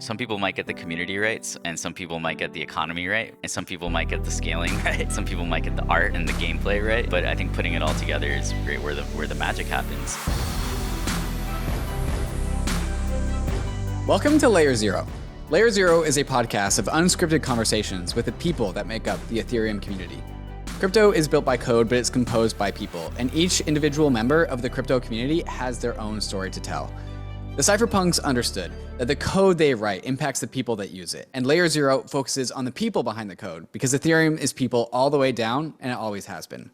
Some people might get the community rights, and some people might get the economy right, and some people might get the scaling right, some people might get the art and the gameplay right. But I think putting it all together is great where the magic happens. Welcome to Layer Zero. Layer Zero is a podcast of unscripted conversations with the people that make up the Ethereum community. Crypto is built by code, but it's composed by people, and each individual member of the crypto community has their own story to tell. The cypherpunks understood that the code they write impacts the people that use it, and Layer Zero focuses on the people behind the code, because Ethereum is people all the way down, and it always has been.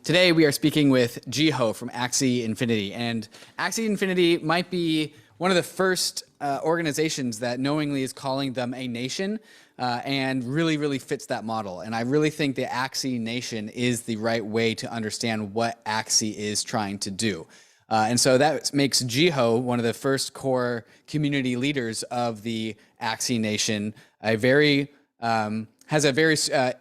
Today, we are speaking with Jiho from Axie Infinity, and Axie Infinity might be one of the first organizations that knowingly is calling them a nation, and really fits that model. And I really think the Axie Nation is the right way to understand what Axie is trying to do. And so that makes Jiho one of the first core community leaders of the Axie Nation, has a very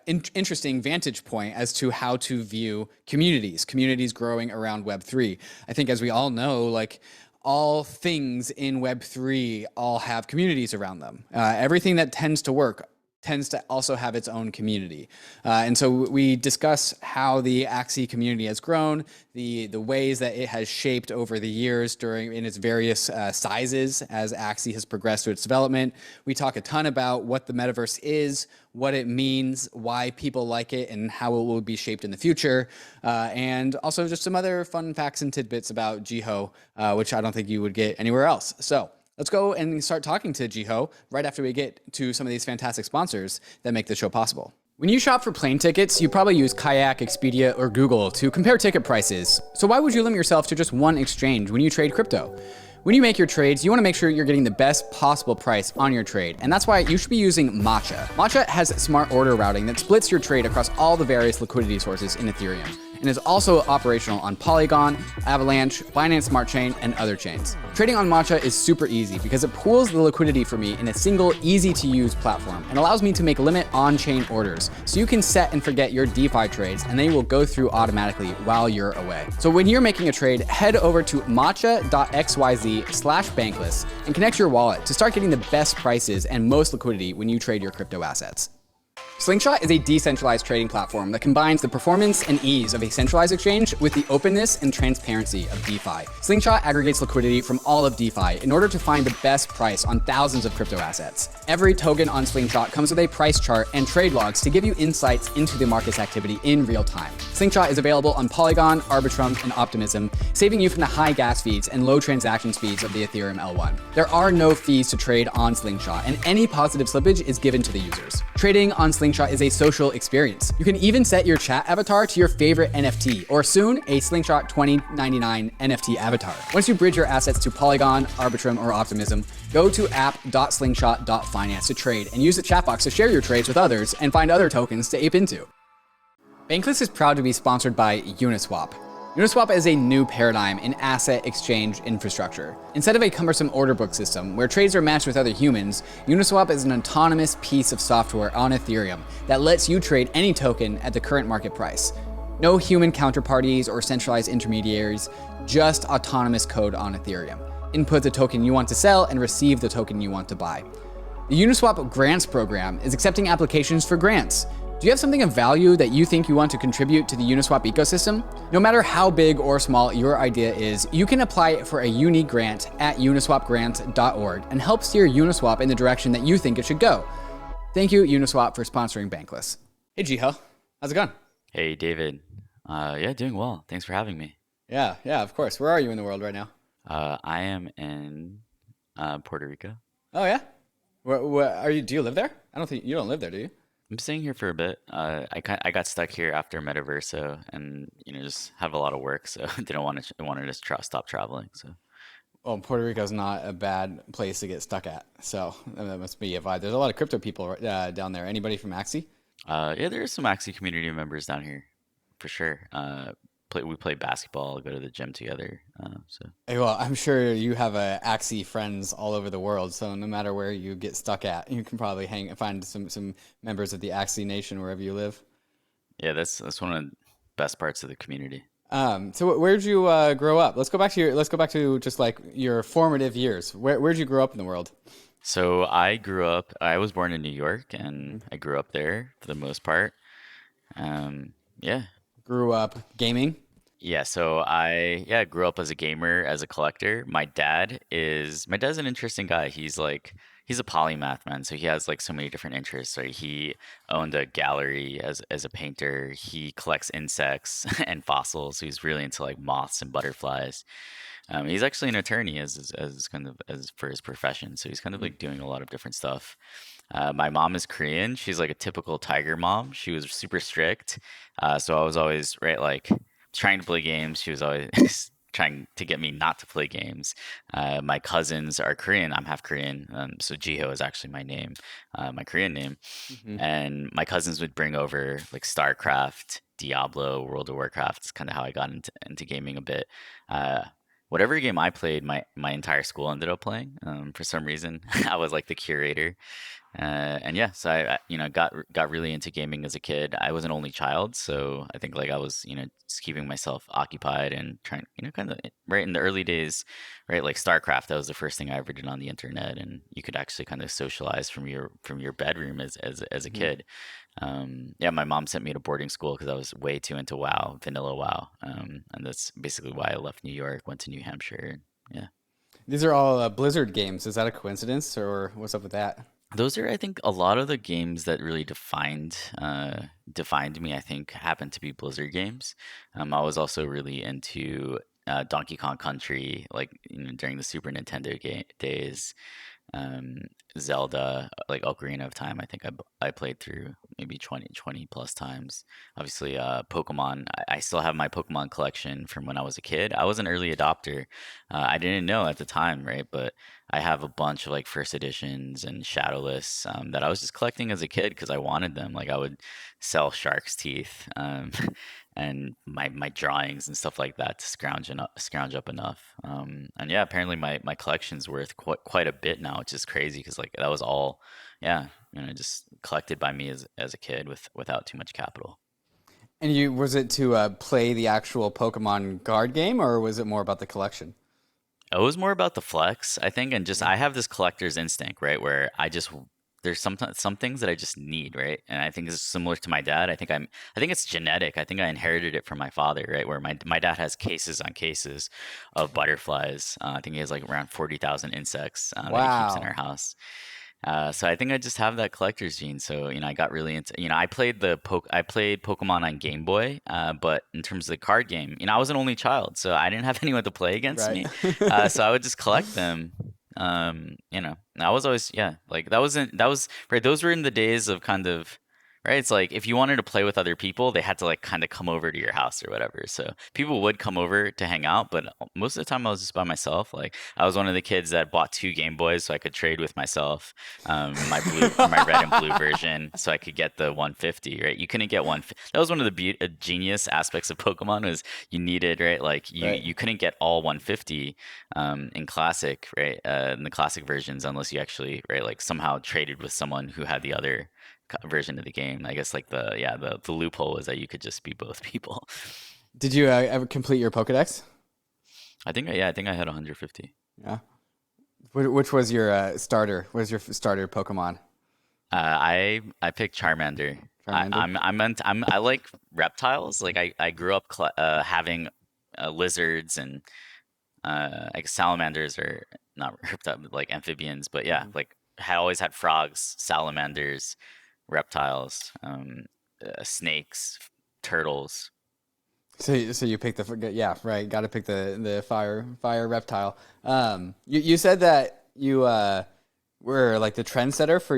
interesting vantage point as to how to view communities growing around Web3. I think, as we all know, like, all things in Web3 all have communities around them. Everything that tends to work tends to also have its own community. And so we discuss how the Axie community has grown, the ways that it has shaped over the years in its various sizes as Axie has progressed through its development. We talk a ton about what the Metaverse is, what it means, why people like it, and how it will be shaped in the future. And also just some other fun facts and tidbits about Jiho, which I don't think you would get anywhere else. So let's go and start talking to Jiho right after we get to some of these fantastic sponsors that make the show possible. When you shop for plane tickets, you probably use Kayak, Expedia, or Google to compare ticket prices. So why would you limit yourself to just one exchange when you trade crypto? When you make your trades, you want to make sure you're getting the best possible price on your trade, and that's why you should be using MATCHA. MATCHA has smart order routing that splits your trade across all the various liquidity sources in Ethereum, and is also operational on Polygon, Avalanche, Binance Smart Chain, and other chains. Trading on MATCHA is super easy because it pools the liquidity for me in a single, easy-to-use platform and allows me to make limit on-chain orders, so you can set and forget your DeFi trades, and they will go through automatically while you're away. So when you're making a trade, head over to matcha.xyz/Bankless and connect your wallet to start getting the best prices and most liquidity when you trade your crypto assets. SLINGSHOT is a decentralized trading platform that combines the performance and ease of a centralized exchange with the openness and transparency of DeFi. SLINGSHOT aggregates liquidity from all of DeFi in order to find the best price on thousands of crypto assets. Every token on SLINGSHOT comes with a price chart and trade logs to give you insights into the market's activity in real time. SLINGSHOT is available on Polygon, ARBITRUM, and Optimism, saving you from the high gas fees and low transaction speeds of the Ethereum L1. There are no fees to trade on SLINGSHOT, and any positive slippage is given to the users. Trading on SLINGSHOT is a social experience. You can even set your chat avatar to your favorite NFT, or soon a SLINGSHOT 2099 NFT avatar. Once you bridge your assets to Polygon, Arbitrum, or Optimism, go to app.slingshot.finance to trade and use the chat box to share your trades with others and find other tokens to ape into. Bankless is proud to be sponsored by UNISWAP. UNISWAP is a new paradigm in asset exchange infrastructure. Instead of a cumbersome order book system where trades are matched with other humans, UNISWAP is an autonomous piece of software on Ethereum that lets you trade any token at the current market price. No human counterparties or centralized intermediaries, just autonomous code on Ethereum. Input the token you want to sell and receive the token you want to buy. The Uniswap Grants program is accepting applications for grants. Do you have something of value that you think you want to contribute to the Uniswap ecosystem? No matter how big or small your idea is, you can apply for a uni grant at uniswapgrant.org and help steer Uniswap in the direction that you think it should go. Thank you, Uniswap, for sponsoring Bankless. Hey, Jiho. How's it going? Hey, David. Yeah, doing well. Thanks for having me. Yeah, of course. Where are you in the world right now? I am in Puerto Rico. Oh, yeah? Where are you? Do you live there? I don't think you don't live there, do you? I'm staying here for a bit. I got stuck here after Metaverse, and just have a lot of work, so didn't wanted to just stop traveling. So, well, Puerto Rico's not a bad place to get stuck at, so that must be a vibe. There's a lot of crypto people down there. Anybody from Axie? Yeah, there's some Axie community members down here, for sure. We play basketball, go to the gym together. Hey, well, I'm sure you have Axie friends all over the world, so no matter where you get stuck at, you can probably find some members of the Axie Nation wherever you live. Yeah, that's one of the best parts of the community. So where did you grow up? Let's go back to just like your formative years. Where did you grow up in the world? So I was born in New York and I grew up there for the most part. Yeah. Grew up gaming. Yeah, so I grew up as a gamer, as a collector. My dad's an interesting guy. He's a polymath man, so he has like so many different interests. Right? He owned a gallery as a painter. He collects insects and fossils. So he's really into like moths and butterflies. He's actually an attorney as kind of as for his profession, so he's kind of like doing a lot of different stuff. My mom is Korean. She's like a typical tiger mom. She was super strict, so I was always right like trying to play games. She was always trying to get me not to play games. My cousins are Korean. I'm half Korean, so Jiho is actually my name, my Korean name. Hmm. And my cousins would bring over like StarCraft, Diablo, World of Warcraft. It's kind of how I got into gaming a bit. Uh, Whatever game I played, my entire school ended up playing. For some reason, I was like the curator. And yeah, so got really into gaming as a kid. I was an only child, so I think like I was just keeping myself occupied and trying kind of right in the early days, right, like StarCraft. That was the first thing I ever did on the internet, and you could actually kind of socialize from your bedroom as a Hmm. kid. Yeah, my mom sent me to boarding school because I was way too into WoW, vanilla WoW, and that's basically why I left New York, went to New Hampshire. Yeah. These are all Blizzard games. Is that a coincidence, or what's up with that? Those are, I think, a lot of the games that really defined me. I think happened to be Blizzard games. I was also really into Donkey Kong Country, like during the Super Nintendo days. um, Zelda, like Ocarina of Time. I think I played through maybe 20 plus times. Obviously, Pokemon. I still have my Pokemon collection from when I was a kid. I was an early adopter. I didn't know at the time, right? But I have a bunch of like first editions and shadowless that I was just collecting as a kid because I wanted them. Like I would sell shark's teeth and my drawings and stuff like that to scrounge up enough. And yeah, apparently my collection's worth quite a bit now, which is crazy because like that was all, yeah, just collected by me as a kid without too much capital. And you was it to play the actual Pokemon card game, or was it more about the collection? It was more about the flex, I think, and just Yeah. I have this collector's instinct, right, where there's some things that I just need, right, and I think it's similar to my dad. I think it's genetic. I think I inherited it from my father, right, where my dad has cases on cases of butterflies. I think he has like around 40,000 insects that he keeps in our Wow. house. So I think I just have that collector's gene. So I got really into I played Pokemon on Game Boy, but in terms of the card game, I was an only child, so I didn't have anyone to play against Right. me. So I would just collect them. And I was always like that was right. Those were in the days of kind of right. It's like if you wanted to play with other people, they had to like kind of come over to your house or whatever. So people would come over to hang out, but most of the time I was just by myself. Like I was one of the kids that bought two Game Boys so I could trade with myself. My red and blue version, so I could get the 150. Right, you couldn't get one. That was one of the genius aspects of Pokemon was you needed right, like Right. you couldn't get all 150 in classic, right, in the classic versions unless you actually right like somehow traded with someone who had the other version of the game. I guess like the loophole was that you could just be both people. Did you ever complete your Pokedex? I think I had 150. Yeah. Which was your starter? What was your starter Pokemon? I picked Charmander. Charmander. I like reptiles. Like I grew up having lizards and like salamanders are not reptile, but like amphibians. But yeah, Mhm. like had always had frogs, salamanders, reptiles, snakes, turtles. So you picked yeah, right. Got to pick the fire reptile. You said that you were like the trendsetter for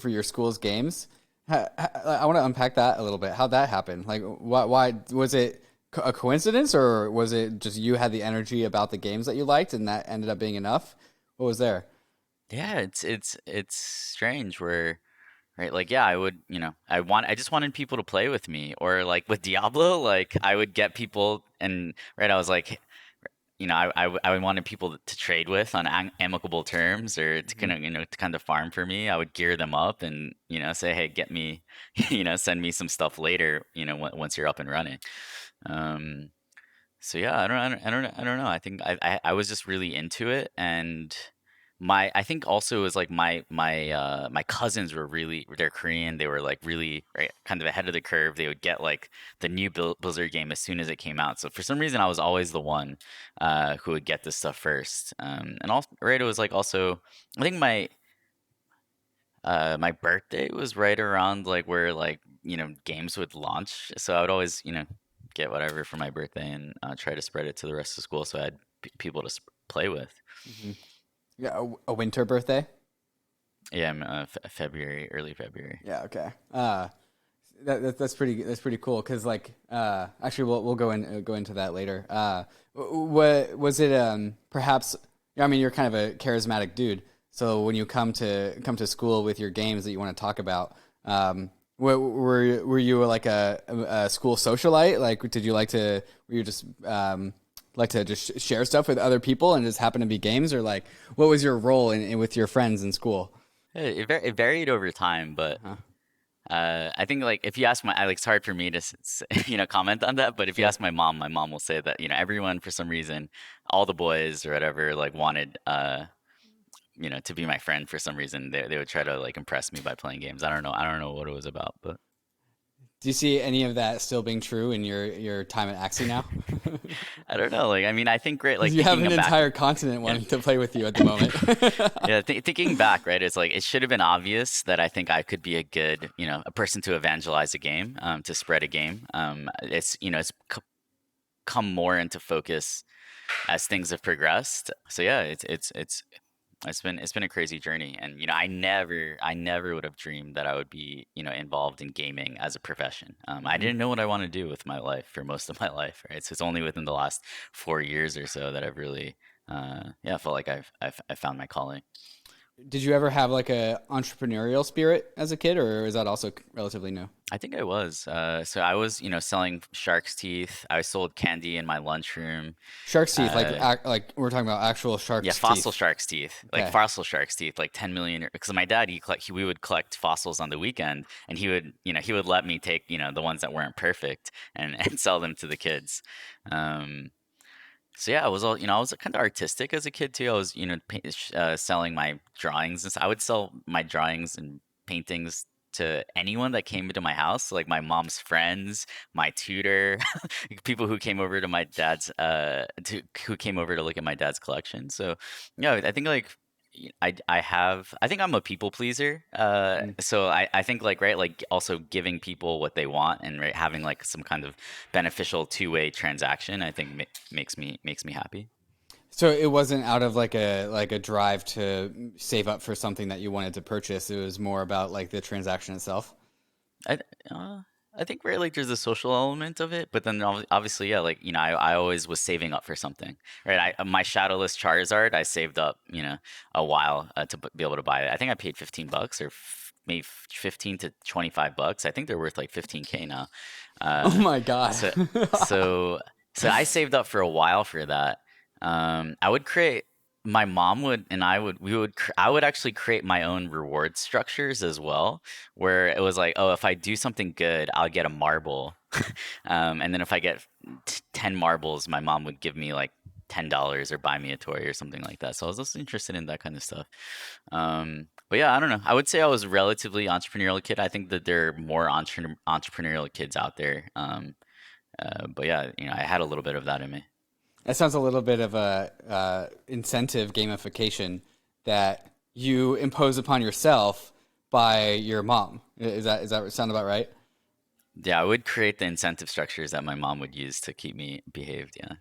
your school's games. I want to unpack that a little bit. How'd that happen? Like, why was it a coincidence, or was it just you had the energy about the games that you liked, and that ended up being enough? What was there? Yeah, it's strange where right like yeah I would I just wanted people to play with me or like with Diablo like I would get people and right I was like I wanted people to trade with on amicable terms or to Hmm. kind of to kind of farm for me. I would gear them up and say hey get me send me some stuff later once you're up and running. Um, so yeah I don't know I think I was just really into it and I think also it was like my cousins were really, they're Korean. They were like really right, kind of ahead of the curve. They would get like the new Blizzard game as soon as it came out. So for some reason, I was always the one who would get this stuff first. And also, right, it was like also, I think my birthday was right around like where like games would launch. So I would always get whatever for my birthday and try to spread it to the rest of school so I had people to play with. Hmm. Yeah, a winter birthday. Yeah, I'm February, early February. Yeah. Okay. That's pretty cool because like actually we'll go into that later. What was it? Perhaps I mean you're kind of a charismatic dude. So when you come to school with your games that you want to talk about, were you like a school socialite? Like did you like to were you just like to just share stuff with other people and just happen to be games, or like what was your role in with your friends in school? It varied over time, but Huh. I think like if you ask like it's hard for me to comment on that. But if you Sure. ask my mom will say that everyone for some reason, all the boys or whatever like wanted to be my friend for some reason. They would try to like impress me by playing games. I don't know what it was about, but Do you see any of that still being true in your time at Axie now? I don't know. Like I mean, I think great. Because Like you have thinking an back, entire continent yeah. wanting to play with you at the moment. Yeah, thinking back, right? It's like it should have been obvious that I think I could be a good, a person to evangelize a game, to spread a game. It's come more into focus as things have progressed. So yeah, it's been a crazy journey, and I never would have dreamed that I would be involved in gaming as a profession. I Mhm. didn't know what I want to do with my life for most of my life, right? So it's only within the last 4 years or so that I've really, yeah, felt like I found my calling. Did you ever have like a entrepreneurial spirit as a kid, or is that also relatively new? I think I was. So I was, selling shark's teeth. I sold candy in my lunchroom. Shark's teeth, Uh, like we're talking about actual Yeah, shark's fossil teeth. shark's teeth, like Okay. fossil shark's teeth, like 10 million. Because my dad, we would collect fossils on the weekend, and he would let me take, the ones that weren't perfect and and sell them to the kids. Um, so yeah, I was kind of artistic as a kid too. I was, selling my drawings and I would sell my drawings and paintings to anyone that came into my house, like my mom's friends, my tutor, people who came over to who came over to look at my dad's collection. So yeah, I think like I think I'm a people pleaser. Mm. So I think like right, like also giving people what they want and right, having like some kind of beneficial two-way transaction, I think makes me happy. So it wasn't out of like a drive to save up for something that you wanted to purchase. It was more about like the transaction itself. I uh, I think right, like there's a social element of it, but then obviously yeah, like I always was saving up for something, right? My Shadowless Charizard I saved up a while to be able to buy it. I think I paid $15 or maybe 15 to $25. I think they're worth like 15K now. Oh Uh, my god. so so so I saved up for a while for that. I would create my mom would and I would we would I would actually create my own reward structures as well, where it was like, oh, if I do something good, I'll get a marble. And then if I get 10 marbles, my mom would give me like $10 or buy me a toy or something like that. So I was also interested in that kind of stuff. But yeah, I don't know. I would say I was a relatively entrepreneurial kid. I think that there are more entrepreneurial kids out there. But yeah, I had a little bit of that in me. That sounds a little bit of a incentive gamification that you impose upon yourself by your mom. Is that sound about right? Yeah, I would create the incentive structures that my mom would use to keep me behaved. Yeah.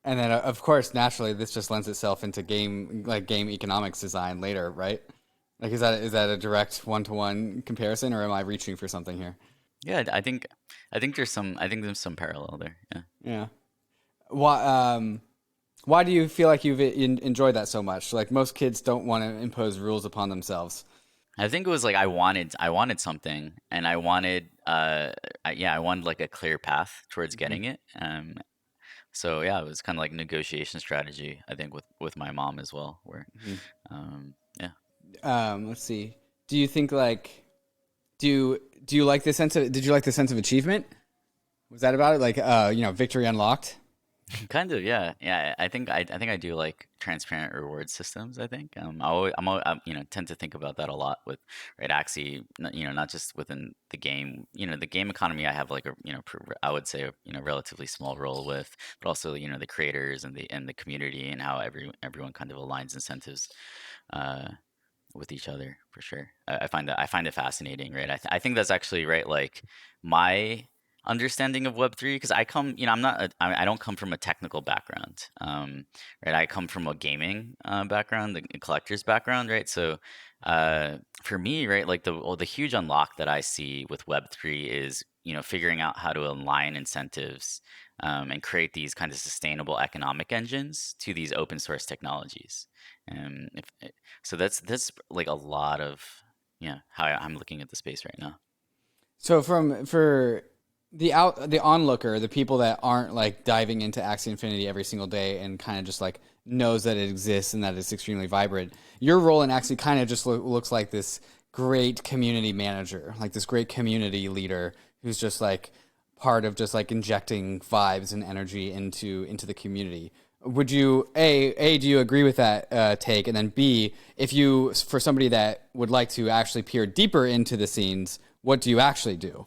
And then of course, naturally, this just lends itself into game economics design later, right? Like, is that a direct one to one comparison, or am I reaching for something here? Yeah, I think there's some parallel there. Yeah. Yeah. Why why do you feel like you've enjoyed that so much? Like most kids don't want to impose rules upon themselves. I think it was like I wanted something and I wanted like a clear path towards Hmm. getting it. So yeah, it was kind of like negotiation strategy, I think with my mom as well, where Hmm. yeah. Let's see. Do you think like do you like the sense of did you like the sense of achievement? Was that about it? Like victory unlocked? Kind of, yeah, yeah. I think I do like transparent reward systems. I think tend to think about that a lot with right Axie. Not just within the game. The game economy. I have like a I would say relatively small role with, but also the creators and the community and how everyone kind of aligns incentives. Uh, with each other for sure. I find it fascinating, right? I think that's actually right. Like my understanding of Web3, because I'm not, I don't come from a technical background, right? I come from a gaming background, the collector's background, right? So for me, right, like the huge unlock that I see with Web3 is figuring out how to align incentives and create these kind of sustainable economic engines to these open source technologies. If so that's like a lot of how I'm looking at the space right now. So for the onlooker, the people that aren't like diving into Axie Infinity every single day and kind of just like knows that it exists and that it's extremely vibrant, your role in Axie kind of just looks like this great community manager, like this great community leader who's just like part of just like injecting vibes and energy into the community. Would you a do you agree with that take, and then b, if you for somebody that would like to actually peer deeper into the scenes, what do you actually do?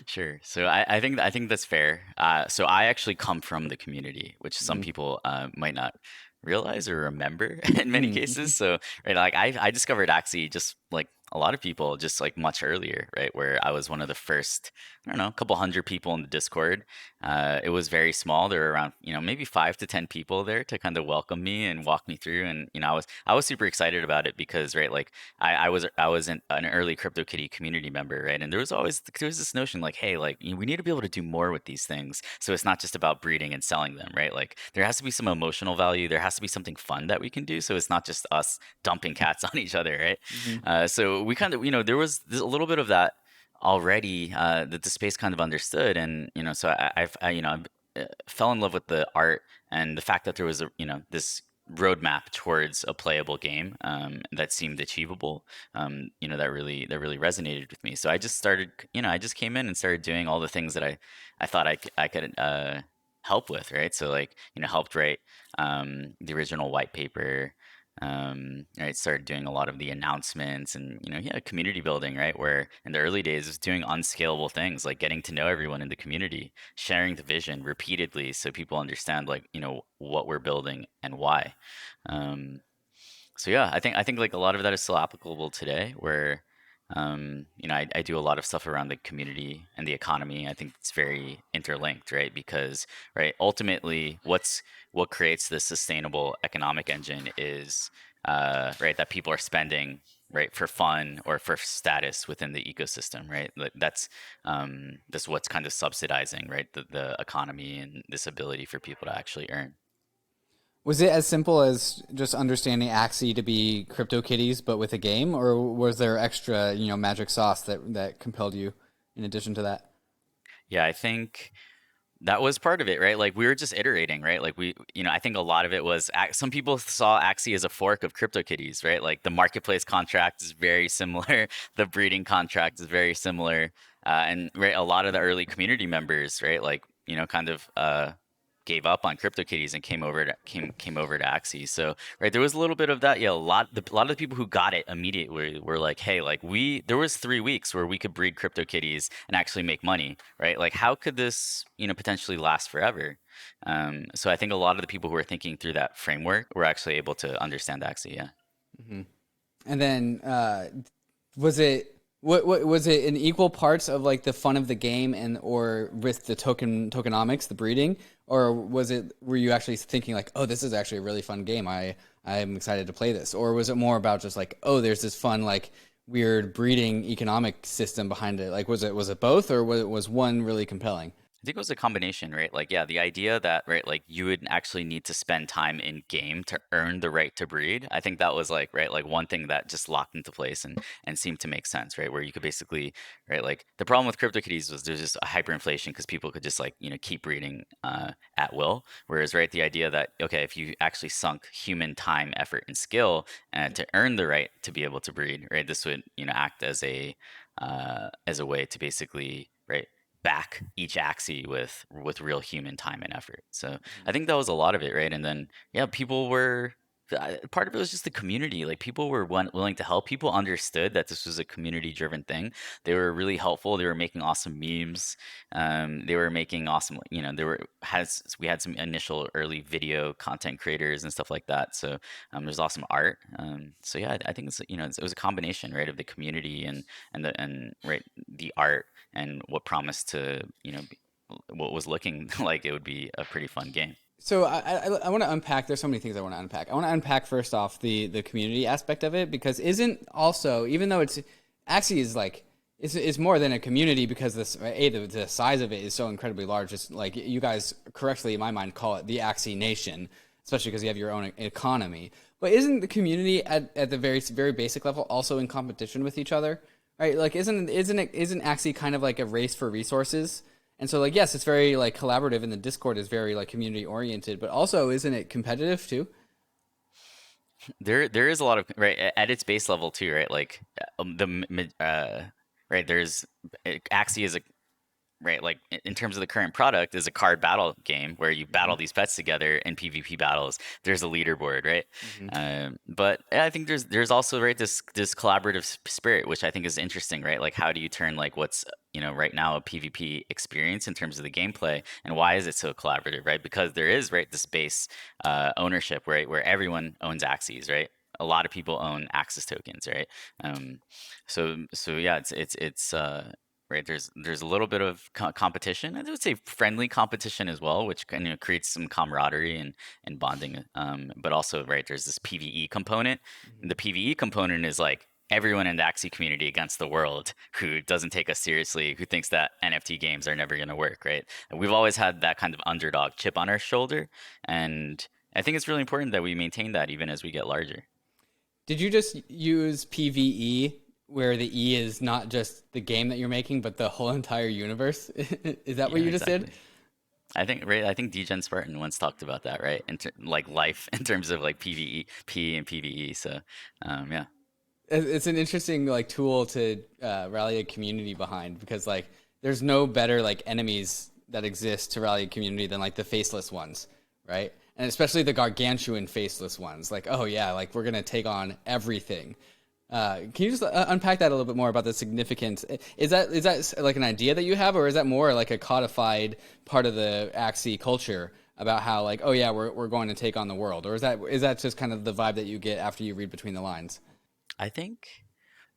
Sure. So I think that's fair. So I actually come from the community, which some Mm, people might not realize or remember in many mm, cases. mhm, So right, like I discovered Axie just like a lot of people, just like much earlier, right? Where I was one of the first, I don't know, a couple hundred people in the Discord. It was very small. There were around, maybe 5 to 10 people there to kind of welcome me and walk me through. And I was super excited about it because right, like I was an early CryptoKitty community member, right? And there was this notion like, hey, like we need to be able to do more with these things. So it's not just about breeding and selling them, right? Like there has to be some emotional value. There has to be something fun that we can do. So it's not just us dumping cats on each other, right? mhm. So we kind of, there was a little bit of that already that the space kind of understood, and so I fell in love with the art and the fact that there was this roadmap towards a playable game that seemed achievable. That really resonated with me. So I just came in and started doing all the things that I thought I could help with, right? So like helped write the original white paper. Right, started doing a lot of the announcements and yeah, community building, right? Where in the early days, it was doing unscalable things like getting to know everyone in the community, sharing the vision repeatedly so people understand like what we're building and why. Um, so yeah, I think like a lot of that is still applicable today, where I do a lot of stuff around the community and the economy. I think it's very interlinked, right? Because right, ultimately, what creates this sustainable economic engine is right, that people are spending right for fun or for status within the ecosystem, right? Like that's what's kind of subsidizing right the economy and this ability for people to actually earn. Was it as simple as just understanding Axie to be CryptoKitties, but with a game, or was there extra, magic sauce that compelled you in addition to that? Yeah, I think that was part of it, right? Like we were just iterating, right? Like I think a lot of it was some people saw Axie as a fork of CryptoKitties, right? Like the marketplace contract is very similar, the breeding contract is very similar, and right, a lot of the early community members, right, like kind of gave up on CryptoKitties and came over to Axie. So right, there was a little bit of that. Yeah, a lot of the people who got it immediately were like, hey, like there was 3 weeks where we could breed CryptoKitties and actually make money, right? Like how could this potentially last forever? So I think a lot of the people who were thinking through that framework were actually able to understand Axie. Yeah. Hmm. And then was it what was it in equal parts of like the fun of the game and or with the tokenomics, the breeding, or were you actually thinking like, oh, this is actually a really fun game. I'm excited to play this, or was it more about just like, oh, there's this fun like weird breeding economic system behind it? Like, was it both, or was one really compelling? I think it was a combination, right? Like, yeah, the idea that, right, like you would actually need to spend time in game to earn the right to breed. I think that was like, right, like one thing that just locked into place and seemed to make sense, right? Where you could basically, right, like the problem with CryptoKitties was there's just a hyperinflation because people could just like, keep breeding at will. Whereas, right, the idea that, okay, if you actually sunk human time, effort, and skill to earn the right to be able to breed, right, this would, act as a way to basically, right, back each Axie with real human time and effort. So I think that was a lot of it, right? And then yeah, people were part of it was just the community. Like people were willing to help. People understood that this was a community driven thing. They were really helpful. They were making awesome memes. They were making awesome, there were has we had some initial early video content creators and stuff like that. So there's awesome art. So yeah, I think it was a combination, right, of the community and right the art and what promised to what was looking like it would be a pretty fun game. So I want to unpack. There's so many things I want to unpack. I want to unpack first off the community aspect of it, because isn't also, even though it's Axie is like it's more than a community, because the size of it is so incredibly large. It's like you guys correctly in my mind call it the Axie Nation, especially because you have your own economy. But isn't the community at the very basic level also in competition with each other? Right? Like isn't Axie kind of like a race for resources? And so, like, yes, it's very like collaborative, and the Discord is very like community oriented, but also isn't it competitive too? There is a lot of, right, at its base level too, right? Like right, there's Axie is a, right, like in terms of the current product, is a card battle game where you Mm-hmm. battle these pets together in PvP battles. There's a leaderboard, right? Mm-hmm. But yeah, I think there's also, right, this collaborative spirit, which I think is interesting, right? Like how do you turn like what's right now a PvP experience in terms of the gameplay, and why is it so collaborative, right? Because there is, right, this base ownership, right, where everyone owns Axies, right? A lot of people own Axis tokens, right? Um, so yeah, it's right, there's a little bit of competition. I would say friendly competition as well, which kind of creates some camaraderie and bonding. But also, right, there's this PVE component. And the PVE component is like everyone in the Axie community against the world who doesn't take us seriously, who thinks that NFT games are never going to work, right? And we've always had that kind of underdog chip on our shoulder, and I think it's really important that we maintain that even as we get larger. Did you just use PVE, where the E is not just the game that you're making, but the whole entire universe? Is that what Yeah, you just did? exactly. I think, right. I think Degen Spartan once talked about that, right? Like life in terms of like PVE, P and PVE. So, yeah, It's an interesting like tool to rally a community behind, because like there's no better like enemies that exist to rally a community than like the faceless ones, right? And especially the gargantuan faceless ones. Like, oh yeah, like we're gonna take on everything. Can you just unpack that a little bit more about the significance? Is that like an idea that you have, or is that more like a codified part of the Axie culture about how like, oh yeah, we're going to take on the world, or is that just kind of the vibe that you get after you read between the lines? I think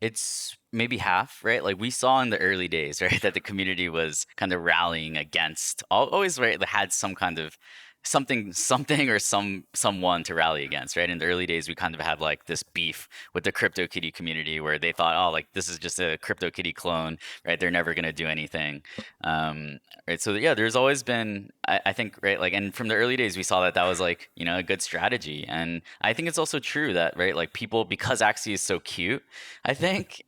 it's maybe half, right? Like we saw in the early days, right, that the community was kind of rallying against always, right, that had some kind of something or someone to rally against, right? In the early days, we kind of had like this beef with the CryptoKitty community where they thought, oh, like this is just a CryptoKitty clone, right? They're never gonna do anything, right? So yeah, there's always been, I think, right, like, and from the early days, we saw that that was like a good strategy, and I think it's also true that, right, like people, because Axie is so cute, I think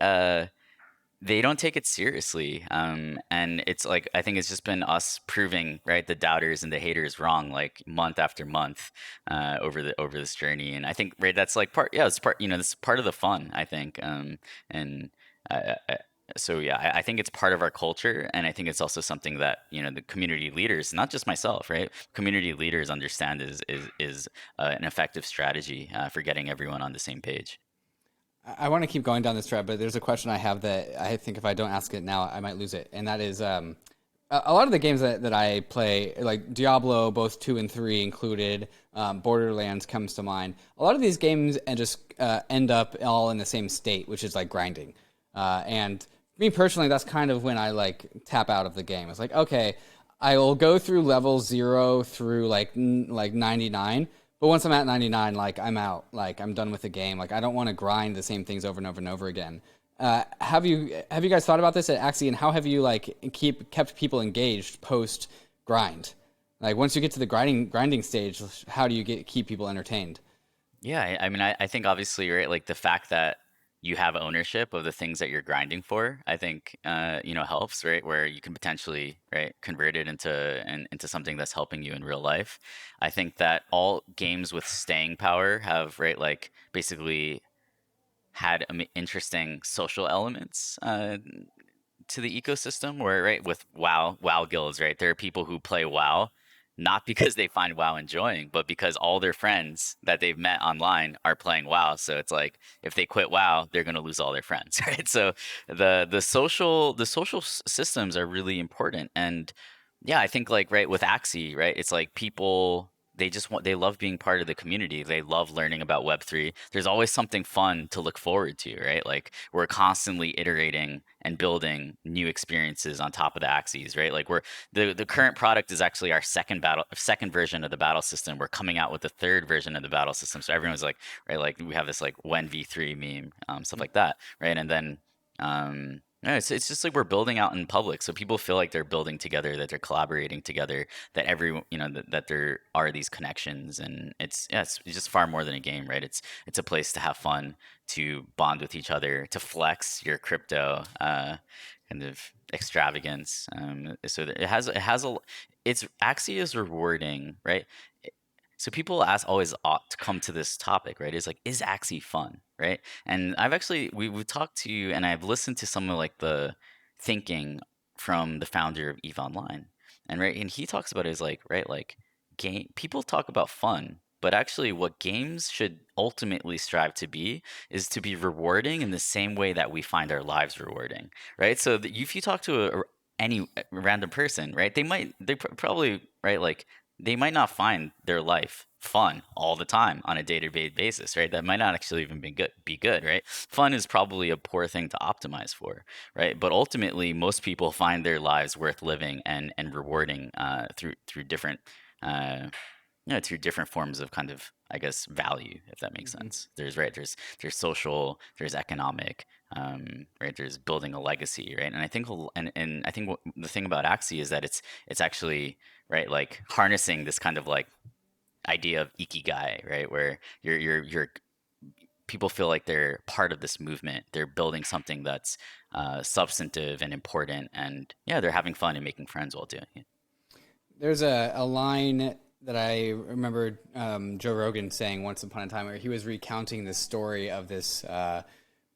they don't take it seriously. And it's like I think it's just been us proving, right, the doubters and the haters wrong, like month after month, over this journey. And I think, right, that's like part, yeah, it's part, this is part of the fun, I think. And so yeah, I think it's part of our culture, and I think it's also something that the community leaders, not just myself, right, community leaders understand is an effective strategy for getting everyone on the same page. I want to keep going down this thread, but there's a question I have that I think if I don't ask it now, I might lose it. And that is a lot of the games that I play, like Diablo, both 2 and 3 included, Borderlands comes to mind. A lot of these games and just end up all in the same state, which is like grinding. And me personally, that's kind of when I like tap out of the game. It's like, okay, I will go through level 0 through like 99. But once I'm at 99, like I'm out. Like I'm done with the game. Like I don't want to grind the same things over and over and over again. Have you guys thought about this at Axie, and how have you like kept people engaged post grind? Like once you get to the grinding stage, how do you keep people entertained? Yeah, I mean, I think obviously, right, like the fact that you have ownership of the things that you're grinding for, I think, helps, right, where you can potentially, right, convert it into something that's helping you in real life. I think that all games with staying power have, right, like basically had interesting social elements to the ecosystem where, right, with WoW guilds, right, there are people who play WoW not because they find WoW enjoying, but because all their friends that they've met online are playing WoW. So it's like if they quit WoW, they're going to lose all their friends, right? So the social systems are really important. And yeah, I think like right with Axie, right? It's like people they love being part of the community. They love learning about Web3. There's always something fun to look forward to, right? Like we're constantly iterating and building new experiences on top of the Axies, right? Like the current product is actually our second version of the battle system. We're coming out with the third version of the battle system. So everyone's like, right, like we have this like when V3 meme, stuff like that, right? And then no, it's just like we're building out in public, so people feel like they're building together, that they're collaborating together, that that there are these connections, and it's just far more than a game, right? It's a place to have fun, to bond with each other, to flex your crypto kind of extravagance. So that it has a it's Axie is rewarding, right? So people always ought to come to this topic, right? It's like, is Axie fun, right? And I've actually we've talked to and I've listened to some of like the thinking from the founder of Eve Online, and right, and he talks about it as like, right, like game people talk about fun, but actually what games should ultimately strive to be is to be rewarding in the same way that we find our lives rewarding, right? So if you talk to any random person, right, probably, right, like they might not find their life fun all the time on a day-to-day basis, right? That might not actually even be good, right? Fun is probably a poor thing to optimize for, right? But ultimately, most people find their lives worth living and rewarding through different through different forms of kind of, I guess, value, if that makes Mhm. sense. There's social, there's economic, right? There's building a legacy, right? And I think and I think the thing about Axie is that it's actually, right, like harnessing this kind of like idea of ikigai, right, where you're people feel like they're part of this movement. They're building something that's substantive and important, and yeah, they're having fun and making friends while doing it. There's a line that I remember Joe Rogan saying once upon a time where he was recounting the story of this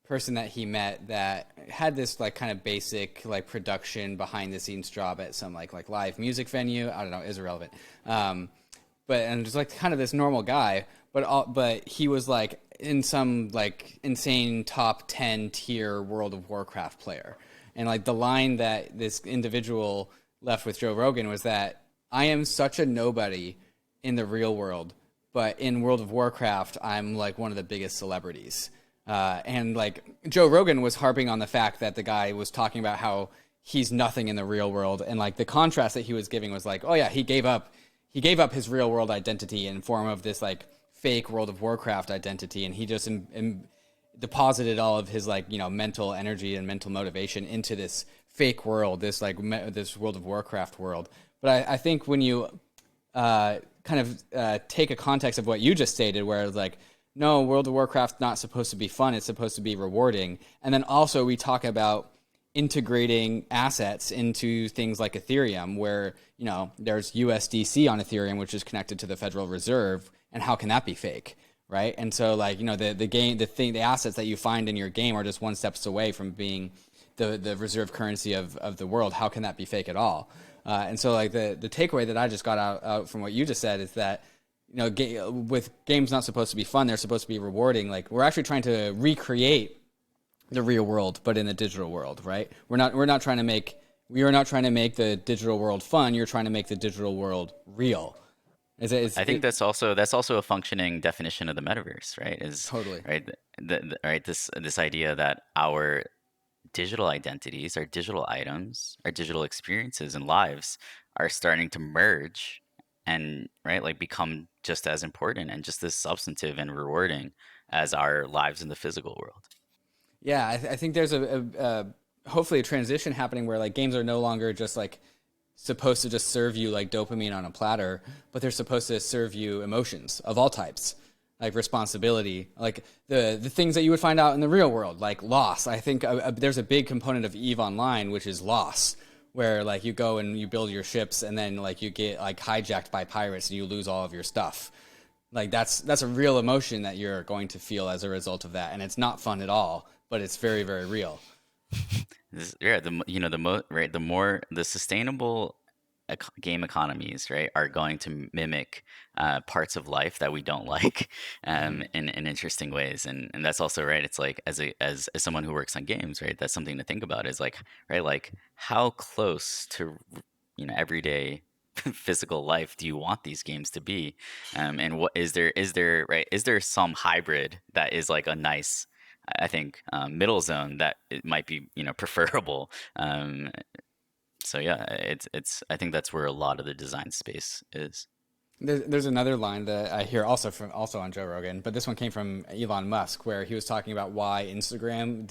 person that he met that had this like kind of basic like production behind the scenes job at some like live music venue. I don't know, is irrelevant. But and just like kind of this normal guy, but he was like in some like insane top 10 tier World of Warcraft player. And like the line that this individual left with Joe Rogan was that I am such a nobody in the real world, but in World of Warcraft, I'm like one of the biggest celebrities. And like Joe Rogan was harping on the fact that the guy was talking about how he's nothing in the real world, and like the contrast that he was giving was like, oh yeah, he gave up his real world identity in form of this like fake World of Warcraft identity, and he just deposited all of his like mental energy and mental motivation into this fake world, this like this World of Warcraft world. But I think when you kind of take a context of what you just stated, where it's like, no, World of Warcraft's not supposed to be fun; it's supposed to be rewarding. And then also we talk about integrating assets into things like Ethereum, where there's USDC on Ethereum, which is connected to the Federal Reserve, and how can that be fake, right? And so like the assets that you find in your game are just one steps away from being the reserve currency of the world. How can that be fake at all? And so like the takeaway that I just got out from what you just said is that with games not supposed to be fun, they're supposed to be rewarding. Like we're actually trying to recreate the real world, but in the digital world, right? We are not trying to make the digital world fun. You're trying to make the digital world real. I think that's also a functioning definition of the metaverse, right? Is Totally. right right this idea that our digital identities, our digital items, our digital experiences and lives are starting to merge and, right, like become just as important and just as substantive and rewarding as our lives in the physical world. Yeah, I think there's hopefully a transition happening where like games are no longer just like supposed to just serve you like dopamine on a platter, but they're supposed to serve you emotions of all types, like responsibility, like the things that you would find out in the real world, like loss. I think there's a big component of Eve Online, which is loss, where like you go and you build your ships and then like you get like hijacked by pirates and you lose all of your stuff. Like that's a real emotion that you're going to feel as a result of that, and it's not fun at all, but it's very, very real. Yeah, right, the more the sustainable game economies, right, are going to mimic parts of life that we don't like, Mhm. in interesting ways, and that's also right. It's like as someone who works on games, right, that's something to think about. Is like, right, like how close to everyday physical life do you want these games to be, and what is there right, is there some hybrid that is like a nice, I think, middle zone that it might be, preferable. Um, so yeah, it's I think that's where a lot of the design space is. There's another line that I hear also on Joe Rogan, but this one came from Elon Musk, where he was talking about why Instagram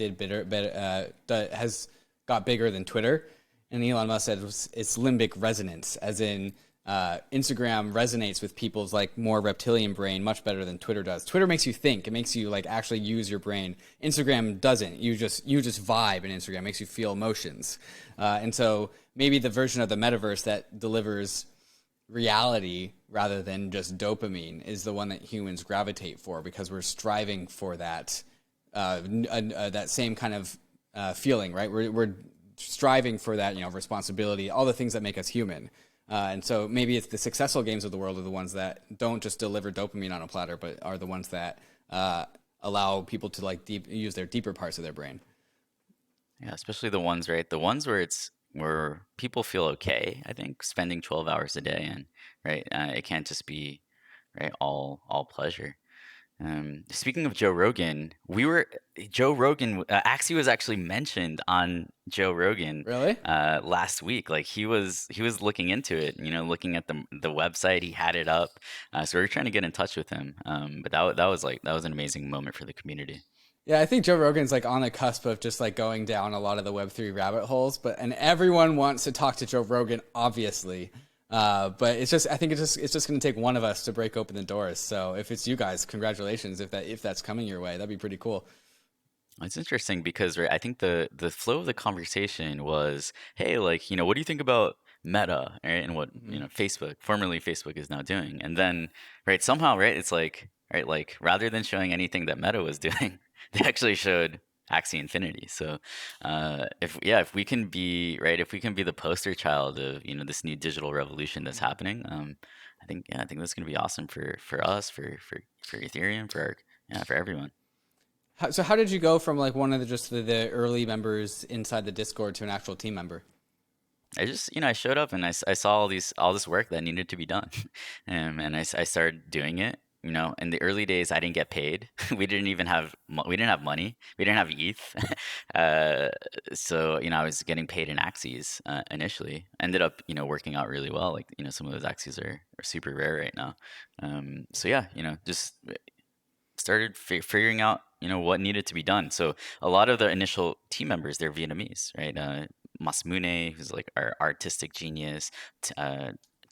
has got bigger than Twitter, and Elon Musk said it's limbic resonance, as in Instagram resonates with people's like more reptilian brain much better than Twitter does. Twitter makes you think; it makes you like actually use your brain. Instagram doesn't. You just vibe, and Instagram makes you feel emotions, and so maybe the version of the metaverse that delivers reality rather than just dopamine is the one that humans gravitate for, because we're striving for that same kind of feeling, right? We're striving for that, responsibility, all the things that make us human. And so maybe it's the successful games of the world are the ones that don't just deliver dopamine on a platter, but are the ones that allow people to like use their deeper parts of their brain. Yeah, especially the ones, right, the ones where people feel okay. I think spending 12 hours a day, and right, it can't just be right all pleasure. Speaking of Joe Rogan, Joe Rogan, Axie was actually mentioned on Joe Rogan Really? last week. Like he was looking into it, looking at the website. He had it up, so we were trying to get in touch with him. But that was an amazing moment for the community. Yeah, I think Joe Rogan's like on the cusp of just like going down a lot of the Web3 rabbit holes, and everyone wants to talk to Joe Rogan, obviously. But I think it's just going to take one of us to break open the doors. So if it's you guys, congratulations. If that's coming your way, that'd be pretty cool. It's interesting because, right, I think the flow of the conversation was, hey, like, what do you think about Meta, right? And what, Hmm. Facebook, formerly Facebook, is now doing. And then, right, somehow, right, it's like, right, like rather than showing anything that Meta was doing, they actually showed Axie Infinity. So, if we can be, right, if we can be the poster child of, this new digital revolution that's happening, I think that's going to be awesome for us, for Ethereum, for everyone. So how did you go from like one of the early members inside the Discord to an actual team member? I just, I showed up and I saw all this work that needed to be done, and I started doing it. In the early days, I didn't get paid. We didn't have money. We didn't have ETH. uh, so I was getting paid in Axies initially. Ended up, working out really well. Like, some of those Axies are super rare right now. So yeah, just started figuring out what needed to be done. So a lot of the initial team members, they're Vietnamese, right? Masmune, who's like our artistic genius,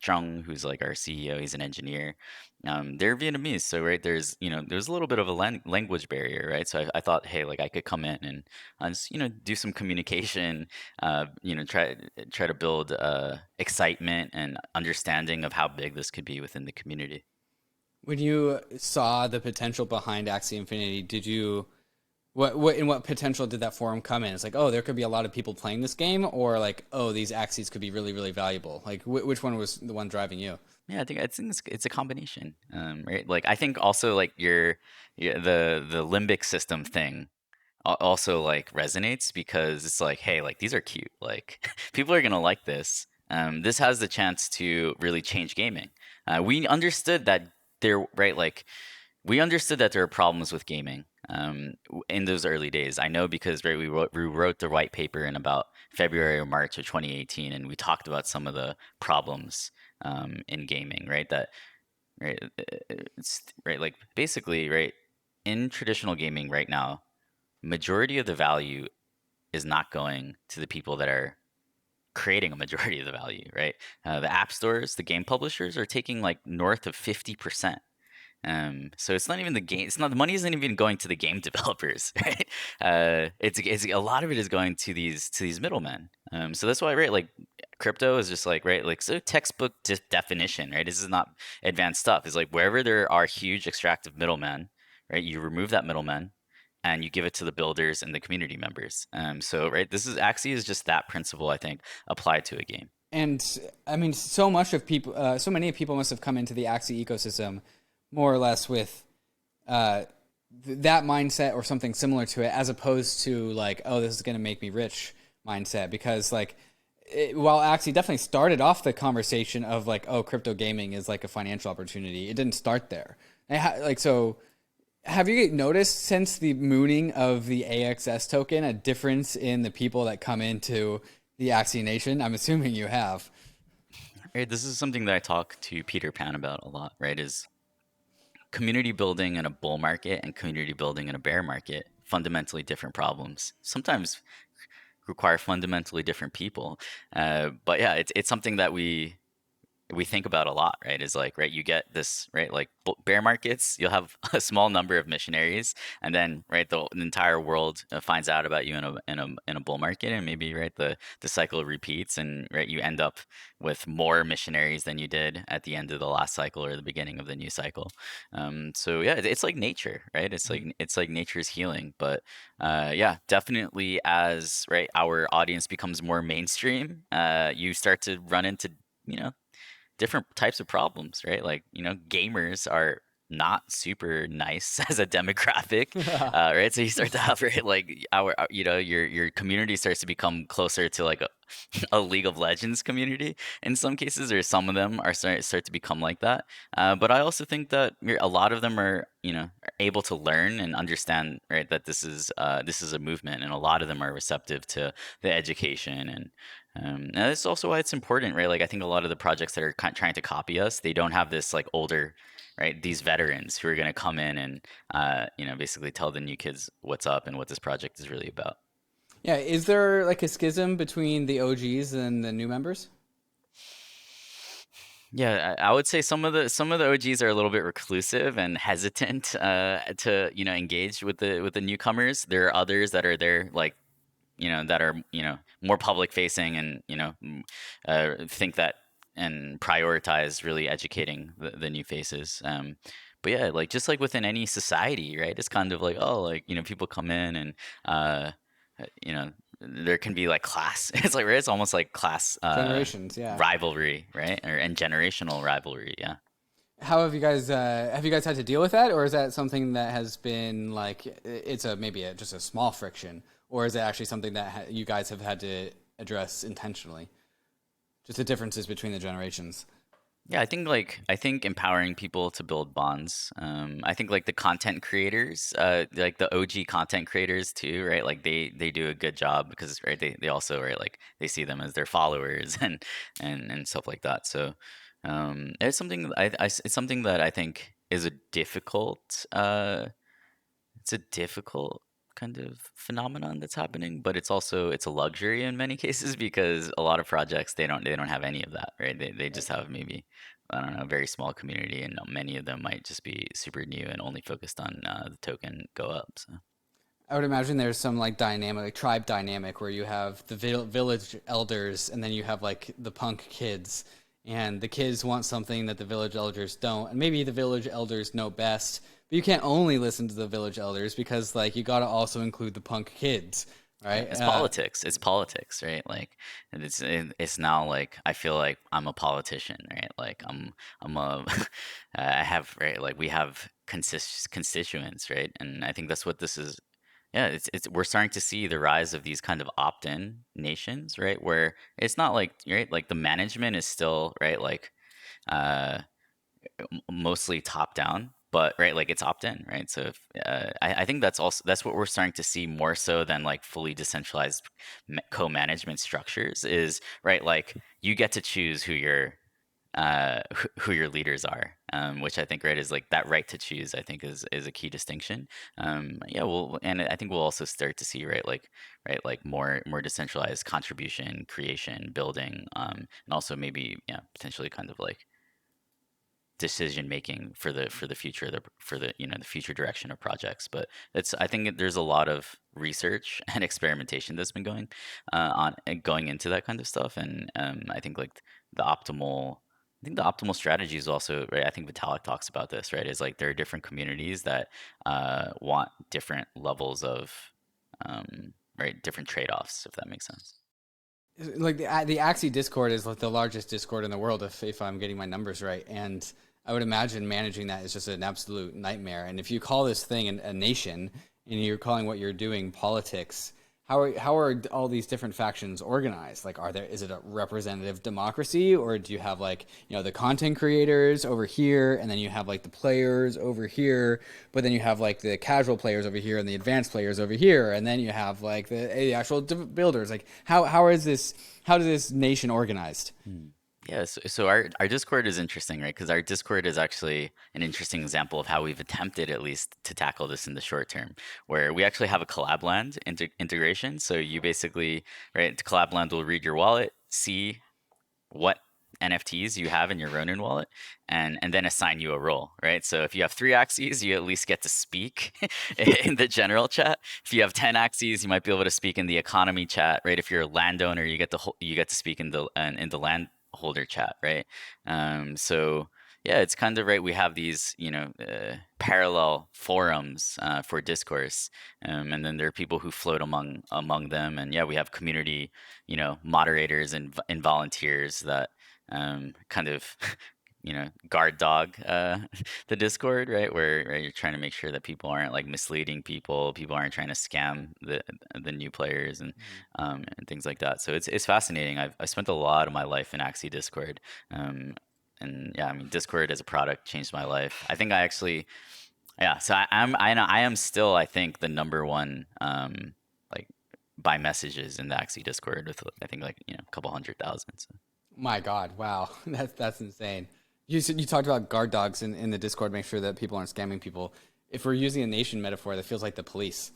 Trung, who's like our CEO, he's an engineer. They're Vietnamese, so right there's a little bit of a language barrier, right? So I thought, hey, like I could come in and just do some communication, try to build excitement and understanding of how big this could be within the community. When you saw the potential behind Axie Infinity, did you what potential did that forum come in? It's like, oh, there could be a lot of people playing this game, or like, oh, these Axies could be really, really valuable. Like, which one was the one driving you? Yeah, I think it's a combination, right? Like I think also like the limbic system thing also like resonates because it's like, hey, like these are cute. Like people are gonna like this. This has the chance to really change gaming. We understood that there, right? Like we understood that there are problems with gaming in those early days. I know because right, we wrote the white paper in about February or March of 2018, and we talked about some of the problems in gaming. Right, that right, it's right, like basically right in traditional gaming right now, majority of the value is not going to the people that are creating a majority of the value. Right, the app stores, the game publishers are taking like north of 50%. So it's not even the game. It's not the money isn't even going to the game developers, right? It's a lot of it is going to these middlemen. So that's why, right? Like crypto is just like right, like so textbook definition, right? This is not advanced stuff. It's like wherever there are huge extractive middlemen, right? You remove that middleman, and you give it to the builders and the community members. So right, this is Axie is just that principle, I think, applied to a game. And I mean, so many people must have come into the Axie ecosystem more or less with uh, that mindset or something similar to it, as opposed to like, oh, this is going to make me rich mindset. Because like, while Axie definitely started off the conversation of like, oh, crypto gaming is like a financial opportunity, it didn't start there. So have you noticed since the mooning of the AXS token a difference in the people that come into the Axie Nation? I'm assuming you have. Right, this is something that I talk to Peter Pan about a lot. Right, is community building in a bull market and community building in a bear market fundamentally different problems. Sometimes require fundamentally different people. But yeah, it's something that we think about a lot, right? Is like, right, you get this, right, like bear markets, you'll have a small number of missionaries, and then, right, the entire world finds out about you in a bull market, and maybe, right, the cycle repeats, and right, you end up with more missionaries than you did at the end of the last cycle or the beginning of the new cycle. So yeah, it's like nature, right? It's like nature's healing, but yeah, definitely as right, our audience becomes more mainstream, you start to run into you know different types of problems, right? Like, gamers are not super nice as a demographic, right? So you start to have, right, like your community starts to become closer to like a League of Legends community in some cases, or some of them are start to become like that. But I also think that a lot of them are, are able to learn and understand, right, that this is a movement, and a lot of them are receptive to the education and that's also why it's important, right? Like I think a lot of the projects that are trying to copy us, they don't have this like older, right? These veterans who are going to come in and, basically tell the new kids what's up and what this project is really about. Yeah, is there like a schism between the OGs and the new members? Yeah, I would say some of the OGs are a little bit reclusive and hesitant to engage with the newcomers. There are others that are there, like that are more public facing and think that and prioritize really educating the new faces. But yeah, like just like within any society, right? It's kind of like, oh, like people come in and uh, you know there can be like class. It's like, right, it's almost like class Generations, yeah. rivalry, right? And generational rivalry. Yeah. How have you guys had to deal with that, or is that something that has been like it's a maybe just a small friction, or is it actually something that you guys have had to address intentionally? Just the differences between the generations. Yeah, I think empowering people to build bonds. I think like the content creators, like the OG content creators too, right? Like they do a good job because right they also right like they see them as their followers and stuff like that. So it's something it's something that I think is a difficult it's a difficult kind of phenomenon that's happening, but it's a luxury in many cases because a lot of projects they don't have any of that, right? They just have maybe I don't know a very small community, and many of them might just be super new and only focused on the token go up. So. I would imagine there's some like dynamic, like tribe dynamic, where you have the village elders, and then you have like the punk kids, and the kids want something that the village elders don't, and maybe the village elders know best, but you can't only listen to the village elders because like you got to also include the punk kids, Yeah, right? it's politics. It's politics, right? Like, and it's now like I feel like I'm a politician, right? Like I'm a I have right like we have constituents, right? And I think that's what this is. Yeah, it's we're starting to see the rise of these kind of opt-in nations, right? Where it's not like right like the management is still right like uh mostly top down, but right, like it's opt in, right? So if, I think that's what we're starting to see more so than like fully decentralized co-management structures. Is right, like you get to choose who your leaders are, which I think right is like that right to choose. I think is a key distinction. Yeah, well, and I think we'll also start to see right like more decentralized contribution, creation, building, and also maybe yeah potentially kind of like decision making for the future for the the future direction of projects. But it's I think there's a lot of research and experimentation that's been going on and going into that kind of stuff, and I think like the optimal I think the optimal strategy is also, right, I think Vitalik talks about this, right, is like there are different communities that want different levels of, right, different trade-offs, if that makes sense. Like the Axie Discord is like the largest Discord in the world, if I'm getting my numbers right, and I would imagine managing that is just an absolute nightmare. And if you call this thing a nation, and you're calling what you're doing politics, how are all these different factions organized? Like, is it a representative democracy, or do you have like, you know, the content creators over here, and then you have like the players over here, but then you have like the casual players over here and the advanced players over here, and then you have like the actual builders. Like, how does this nation organized? Yeah, so our Discord is interesting, right? Because our Discord is actually an interesting example of how we've attempted at least to tackle this in the short term, where we actually have a collab land integration. So you basically, right, collab land will read your wallet, see what NFTs you have in your Ronin wallet, and then assign you a role, right? So if you have 3 Axies, you at least get to speak in the general chat. If you have 10 Axies, you might be able to speak in the economy chat, right? If you're a landowner, you get to speak in the landholder chat, right? So yeah, it's kind of right. We have these, parallel forums for discourse, and then there are people who float among them, and yeah, we have community, moderators and volunteers that kind of guard dog the Discord, right? Where you're trying to make sure that people aren't like misleading people aren't trying to scam the new players and things like that. So it's fascinating. I spent a lot of my life in Axie Discord. Um, and yeah, I mean, Discord as a product changed my life. I think I actually, yeah. So I am still, I think, the number one like by messages in the Axie Discord with I think like a couple 100,000. So. My God, wow, that's insane. You talked about guard dogs in the Discord, make sure that people aren't scamming people. If we're using a nation metaphor, that feels like the police.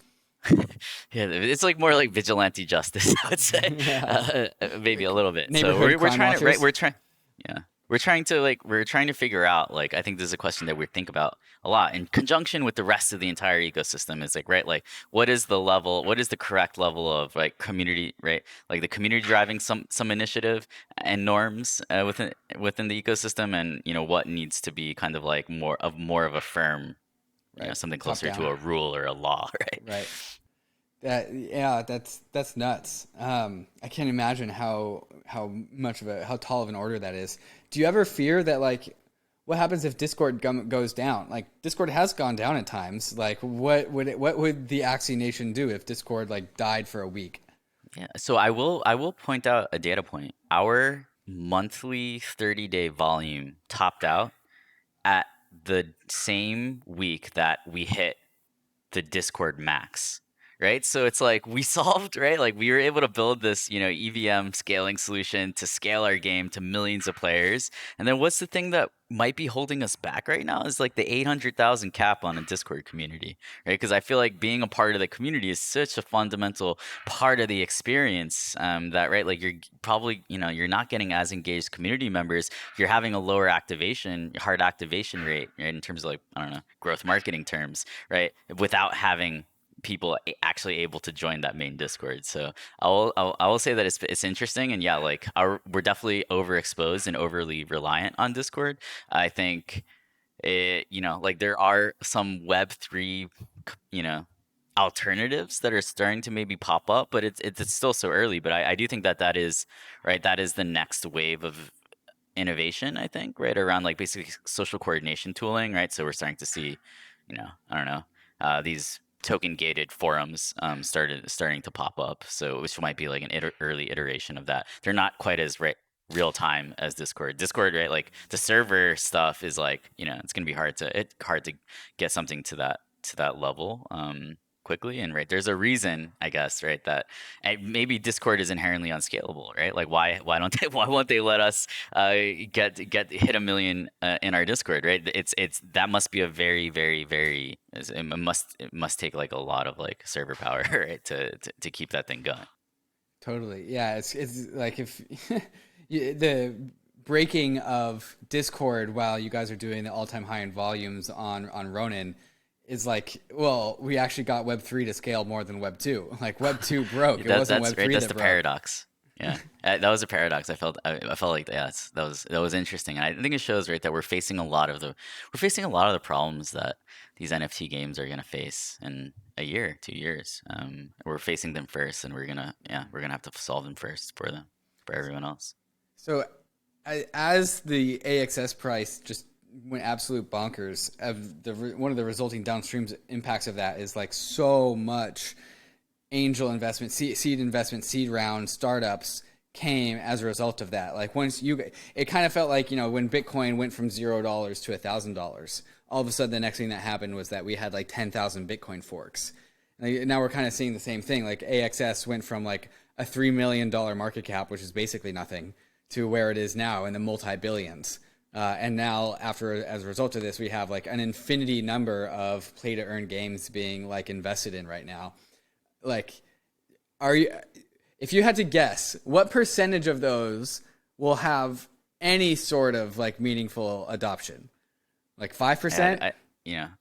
Yeah, it's like more like vigilante justice, I would say, Yeah, maybe a little bit. So neighborhood we're crime trying to, right? watchers. Yeah, we're trying to figure out, like, I think this is a question that we think about a lot in conjunction with the rest of the entire ecosystem. Is like, right, like, what is the correct level of like community, right? Like the community driving some initiative and norms within the ecosystem, and what needs to be kind of like more of a firm, Right, something top closer to down. a rule or a law, right? Right. Yeah, that's nuts. I can't imagine how tall of an order that is. Do you ever fear that, like, what happens if Discord goes down? Like, Discord has gone down at times. Like, what would the Axie Nation do if Discord like died for a week? Yeah, so I will point out a data point. Our monthly 30-day volume topped out at the same week that we hit the Discord max, right? So it's like we solved, right? Like we were able to build this, EVM scaling solution to scale our game to millions of players. And then what's the thing that might be holding us back right now is like the 800,000 cap on a Discord community, right? Because I feel like being a part of the community is such a fundamental part of the experience, that, right, like you're probably, you're not getting as engaged community members. You're having a lower hard activation rate, right, in terms of like, I don't know, growth marketing terms, right? Without having people actually able to join that main Discord. So I will say that it's interesting, and yeah, like we're definitely overexposed and overly reliant on Discord. I think like there are some Web3, you know, alternatives that are starting to maybe pop up, but it's still so early. But I do think that is right. That is the next wave of innovation, I think, right around like basically social coordination tooling, right? So we're starting to see, I don't know, these token gated forums starting to pop up. So which might be like an early iteration of that. They're not quite as real time as Discord. Discord, right? Like the server stuff is like, it's gonna be hard to get something to that level quickly. And right, there's a reason, I guess, right, that maybe Discord is inherently unscalable, right? Like why don't they why won't they let us get hit a million in our Discord, right? It's that must be a very very very it must take like a lot of like server power, right, to keep that thing going. Totally. Yeah, it's like if the breaking of Discord while you guys are doing the all-time high in volumes on Ronin is like, well, we actually got Web 3 to scale more than Web 2. Like Web 2 broke. It wasn't That's Web right. 3 That's that the broke. paradox. Yeah, that was a paradox. I felt like that was interesting. And I think it shows, right, that we're facing a lot of the problems that these NFT games are gonna face in a year, 2 years. We're facing them first, and we're gonna have to solve them first for everyone else. So, as the AXS price just went absolute bonkers, one of the resulting downstream impacts of that is like so much angel investment, seed investment, seed round, startups came as a result of that. Like it kind of felt like, when Bitcoin went from $0 to $1,000, all of a sudden the next thing that happened was that we had like 10,000 Bitcoin forks. Now we're kind of seeing the same thing. Like AXS went from like a $3 million market cap, which is basically nothing, to where it is now in the multi-billions. And now as a result of this, we have like an infinity number of play to earn games being like invested in right now. Like, if you had to guess, what percentage of those will have any sort of like meaningful adoption? Like 5%?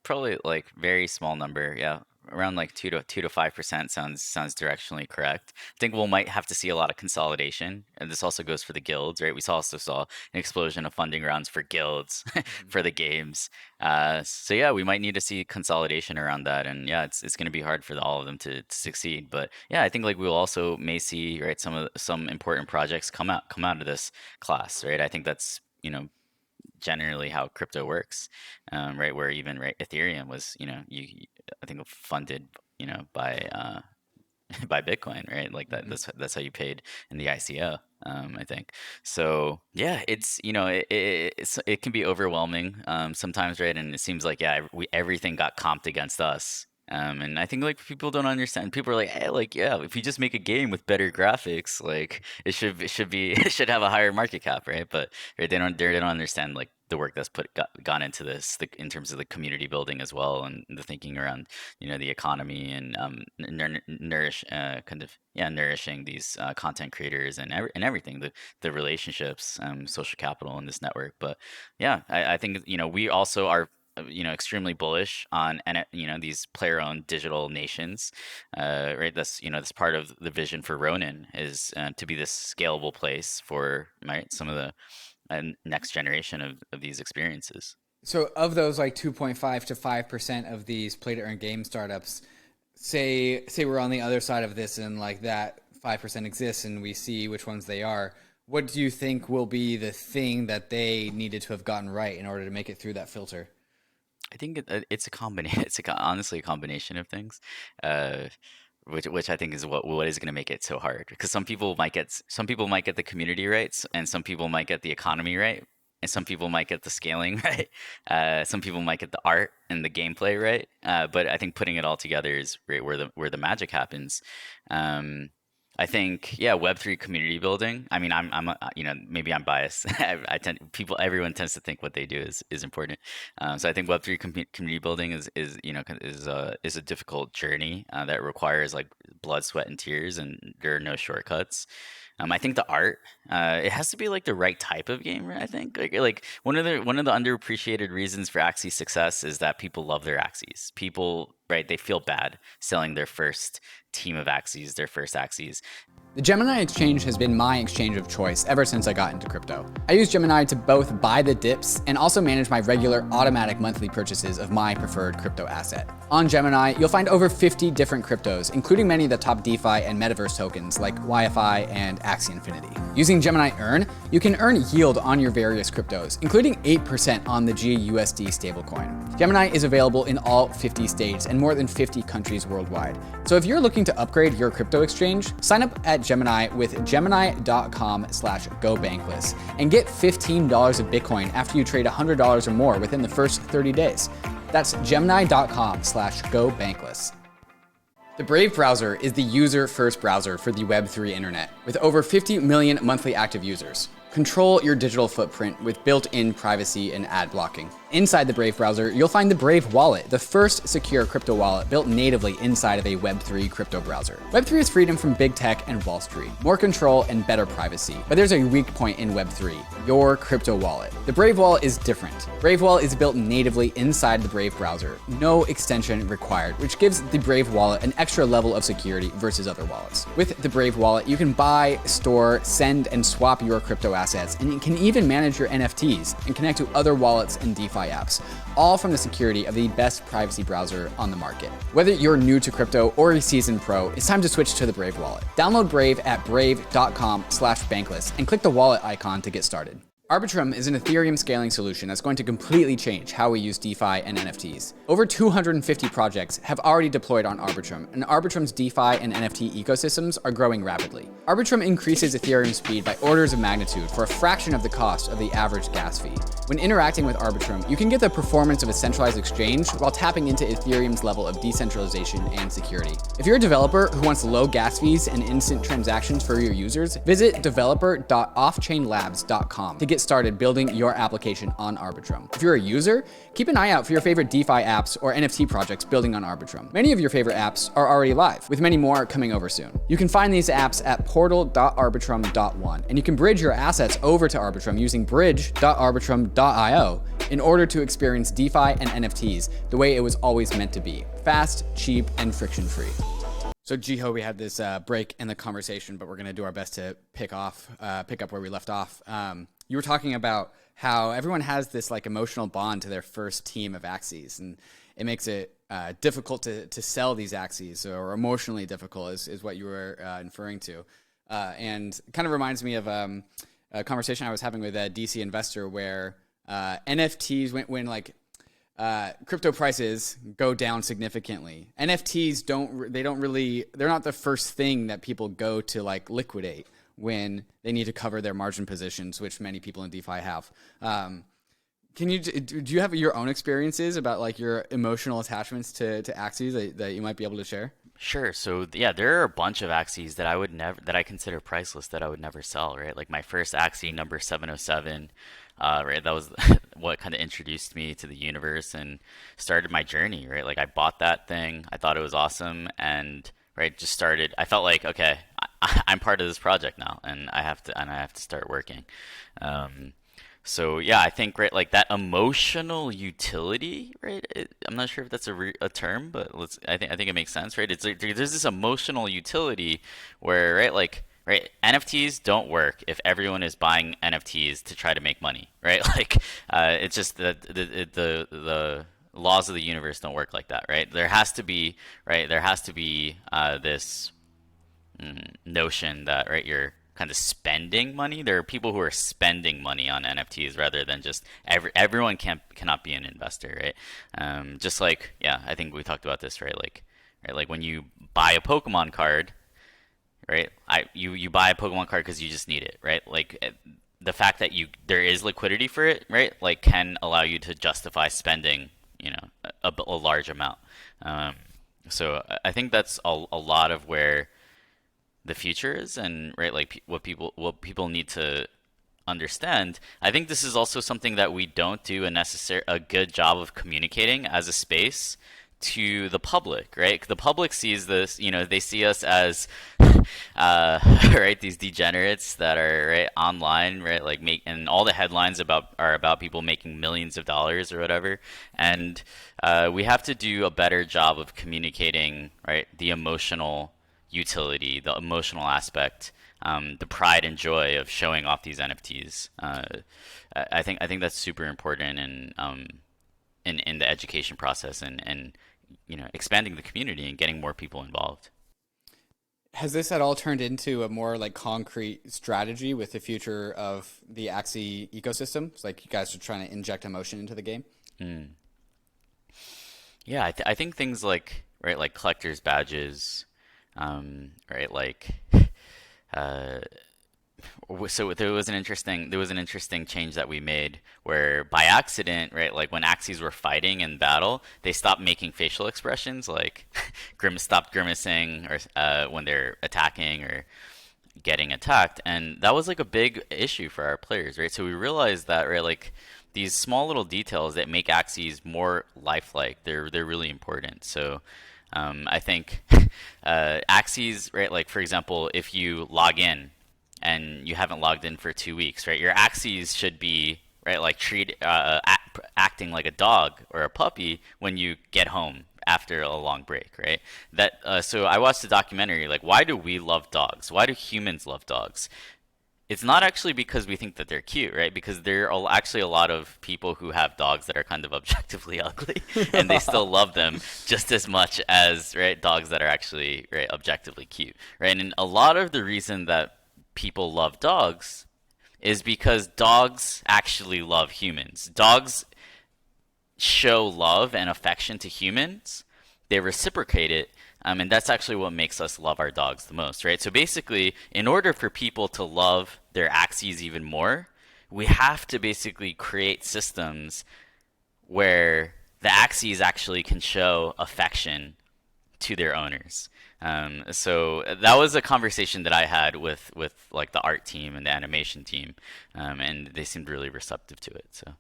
Probably like very small number. Yeah, around like 2 to 5% sounds directionally correct. I think we might have to see a lot of consolidation, and this also goes for the guilds, right? We also saw an explosion of funding rounds for guilds for the games. So yeah, we might need to see consolidation around that, and yeah, it's going to be hard for all of them to succeed. But yeah, I think like we'll also may see, right, some important projects come out of this class, right? I think that's generally how crypto works, right? Where even Ethereum was, I think funded, by by Bitcoin, right? Like that. That's how you paid in the ICO. I think. So yeah, it can be overwhelming sometimes, right? And it seems like everything got comped against us. And I think like people don't understand. People are like, hey, like yeah, if you just make a game with better graphics, like it should be it should have a higher market cap, right? But right, they don't understand like the work that's gone into this, in terms of the community building as well, and the thinking around the economy, and nourishing these content creators, and everything, the relationships, social capital in this network. But yeah, I think we also are extremely bullish on these player-owned digital nations, right? That's part of the vision for Ronin, is to be this scalable place for, right, some of the next generation of these experiences. So of those like 2.5 to 5% of these play to earn game startups, say we're on the other side of this, and like that 5% exists and we see which ones they are, what do you think will be the thing that they needed to have gotten right in order to make it through that filter? I think it's a combination. Honestly a combination of things, uh, which I think is what is going to make it so hard. Because some people might get the community rights, and some people might get the economy right, and some people might get the scaling right. Some people might get the art and the gameplay right. But I think putting it all together is right where the magic happens. I think, yeah, Web3 community building. I mean, maybe I'm biased. Everyone tends to think what they do is important. So I think Web3 community building is a difficult journey that requires like blood, sweat, and tears, and there are no shortcuts. I think the art, it has to be like the right type of game. I think like one of the underappreciated reasons for Axie's success is that people love their Axies. People, right? They feel bad selling their first team of Axies, their first Axies. The Gemini exchange has been my exchange of choice ever since I got into crypto. I use Gemini to both buy the dips and also manage my regular automatic monthly purchases of my preferred crypto asset. On Gemini, you'll find over 50 different cryptos, including many of the top DeFi and Metaverse tokens like YFI and Axie Infinity. Using Gemini Earn, you can earn yield on your various cryptos, including 8% on the GUSD stablecoin. Gemini is available in all 50 states and more than 50 countries worldwide. So if you're looking to upgrade your crypto exchange, sign up at Gemini with gemini.com/gobankless and get $15 of Bitcoin after you trade $100 or more within the first 30 days. That's gemini.com/gobankless. The Brave browser is the user-first browser for the Web3 internet, with over 50 million monthly active users. Control your digital footprint with built-in privacy and ad blocking. Inside the Brave browser, you'll find the Brave Wallet, the first secure crypto wallet built natively inside of a Web3 crypto browser. Web3 is freedom from big tech and Wall Street, more control and better privacy. But there's a weak point in Web3, your crypto wallet. The Brave Wallet is different. Brave Wallet is built natively inside the Brave browser, no extension required, which gives the Brave Wallet an extra level of security versus other wallets. With the Brave Wallet, you can buy, store, send, and swap your crypto assets, and you can even manage your NFTs and connect to other wallets and DeFi apps, all from the security of the best privacy browser on the market. Whether you're new to crypto or a seasoned pro, it's time to switch to the Brave Wallet. Download Brave at brave.com/bankless and click the wallet icon to get started. ARBITRUM is an Ethereum scaling solution that's going to completely change how we use DeFi and NFTs. Over 250 projects have already deployed on ARBITRUM, and ARBITRUM's DeFi and NFT ecosystems are growing rapidly. ARBITRUM increases Ethereum speed by orders of magnitude for a fraction of the cost of the average gas fee. When interacting with ARBITRUM, you can get the performance of a centralized exchange while tapping into Ethereum's level of decentralization and security. If you're a developer who wants low gas fees and instant transactions for your users, visit developer.offchainlabs.com to get started building your application on ARBITRUM. If you're a user, keep an eye out for your favorite DeFi apps or NFT projects building on ARBITRUM. Many of your favorite apps are already live, with many more coming over soon. You can find these apps at portal.arbitrum.one, and you can bridge your assets over to ARBITRUM using bridge.arbitrum.io in order to experience DeFi and NFTs the way it was always meant to be: fast, cheap, and friction-free. So Jiho, we had this break in the conversation, but we're going to do our best to pick up where we left off. You were talking about how everyone has this like emotional bond to their first team of Axies, and it makes it difficult to sell these Axies, or emotionally difficult is what you were inferring to. And kind of reminds me of a conversation I was having with a DC investor where NFTs, when like crypto prices go down significantly, NFTs they're not the first thing that people go to like liquidate when they need to cover their margin positions, which many people in DeFi have. Do you have your own experiences about like your emotional attachments to Axies that you might be able to share? Sure. So yeah, there are a bunch of Axies that I consider priceless that I would never sell, right? Like my first Axie number 707, right? That was what kind of introduced me to the universe and started my journey, right? Like I bought that thing, I thought it was awesome, and right, just started. I felt like, okay, I'm part of this project now, and I have to start working. So yeah, I think right, like that emotional utility, right? I'm not sure if that's a term, but I think it makes sense, right? It's like, there's this emotional utility where, right, like, right, NFTs don't work if everyone is buying NFTs to try to make money, right? Like, it's just the laws of the universe don't work like that, right? There has to be, right? There has to be this notion that, right, you're kind of spending money. There are people who are spending money on NFTs rather than just everyone cannot be an investor, right? Just like, yeah, I think we talked about this, right? Like when you buy a Pokemon card, right? You buy a Pokemon card because you just need it, right? Like the fact that there is liquidity for it, right? Like can allow you to justify spending, a large amount. So I think that's a lot of where the future is, and right, like what people need to understand. I think this is also something that we don't do a good job of communicating as a space to the public, right? The public sees this, they see us as right, these degenerates that are right online, right, like and all the headlines are about people making millions of dollars or whatever, and we have to do a better job of communicating, right, the emotional utility, the emotional aspect, the pride and joy of showing off these NFTs. I think that's super important in the education process and expanding the community and getting more people involved. Has this at all turned into a more like concrete strategy with the future of the Axie ecosystem? It's like you guys are trying to inject emotion into the game. Yeah, I think things like, right, like collector's badges, right, like so there was an interesting change that we made where by accident, right, like when Axies were fighting in battle, they stopped making facial expressions, like stopped grimacing, or when they're attacking, or getting attacked, and that was like a big issue for our players, right? So we realized that, right, like these small little details that make Axies more lifelike, they're really important. So I think Axies, right, like for example, if you log in and you haven't logged in for 2 weeks, right, your Axies should be, right, like acting like a dog or a puppy when you get home after a long break, right? That so I watched the documentary, like why do we love dogs? Why do humans love dogs? It's not actually because we think that they're cute, right? Because there are actually a lot of people who have dogs that are kind of objectively ugly, and they still love them just as much as, right, dogs that are actually, right, objectively cute, right? And a lot of the reason that people love dogs is because dogs actually love humans. Dogs show love and affection to humans, they reciprocate it, and that's actually what makes us love our dogs the most, right? So basically, in order for people to love their Axies even more, we have to basically create systems where the Axies actually can show affection to their owners. So that was a conversation that I had with like the art team and the animation team, and they seemed really receptive to it. So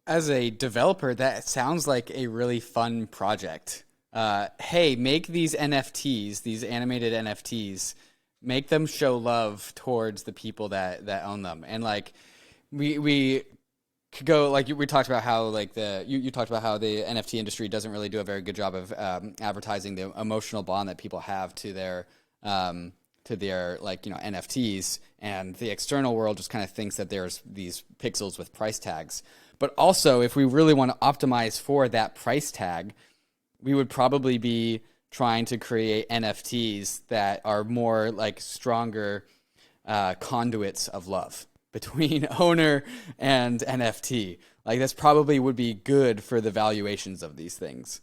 As a developer, that sounds like a really fun project. Hey, make these NFTs, these animated NFTs, make them show love towards the people that own them. And like we could go, like we talked about how like you talked about how the NFT industry doesn't really do a very good job of advertising the emotional bond that people have to their like, you know, NFTs, and the external world just kind of thinks that there's these pixels with price tags. But also, if we really want to optimize for that price tag, we would probably be trying to create NFTs that are more like stronger conduits of love between owner and NFT. Like this probably would be good for the valuations of these things.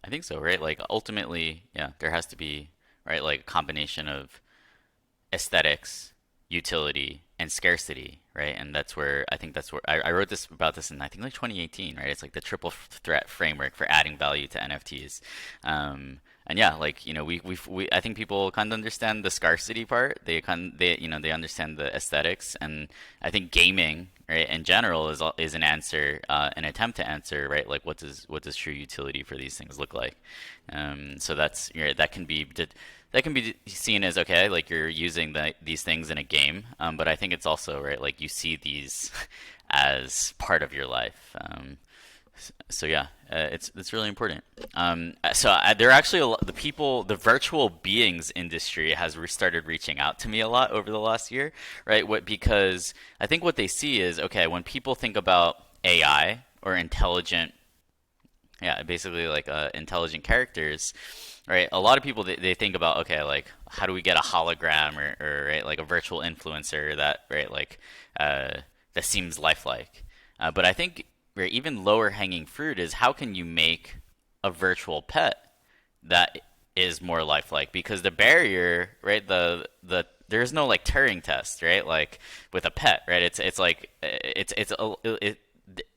I think so, right? Like ultimately, yeah, there has to be, right, like a combination of aesthetics, utility, and scarcity, right? And that's where I think that's where I wrote this about this in I think like 2018, right? It's like the triple threat framework for adding value to NFTs. And yeah, like you know, we I think people kind of understand the scarcity part. They you know they understand the aesthetics, and I think gaming, right, in general is an answer, an attempt to answer, right, like what does true utility for these things look like? So that's, you know, that can be seen as okay, like you're using these things in a game, but I think it's also, right, like you see these as part of your life. So yeah, it's really important. There are actually the virtual beings industry has started reaching out to me a lot over the last year, right? Because I think what they see is okay when people think about AI or intelligent, yeah, basically like intelligent characters, right? A lot of people they think about okay, like how do we get a hologram or right, like a virtual influencer that, right, like that seems lifelike. But I think, right, even lower hanging fruit is how can you make a virtual pet that is more lifelike, because the barrier, right, there's no like Turing test, right, like with a pet, right? It's like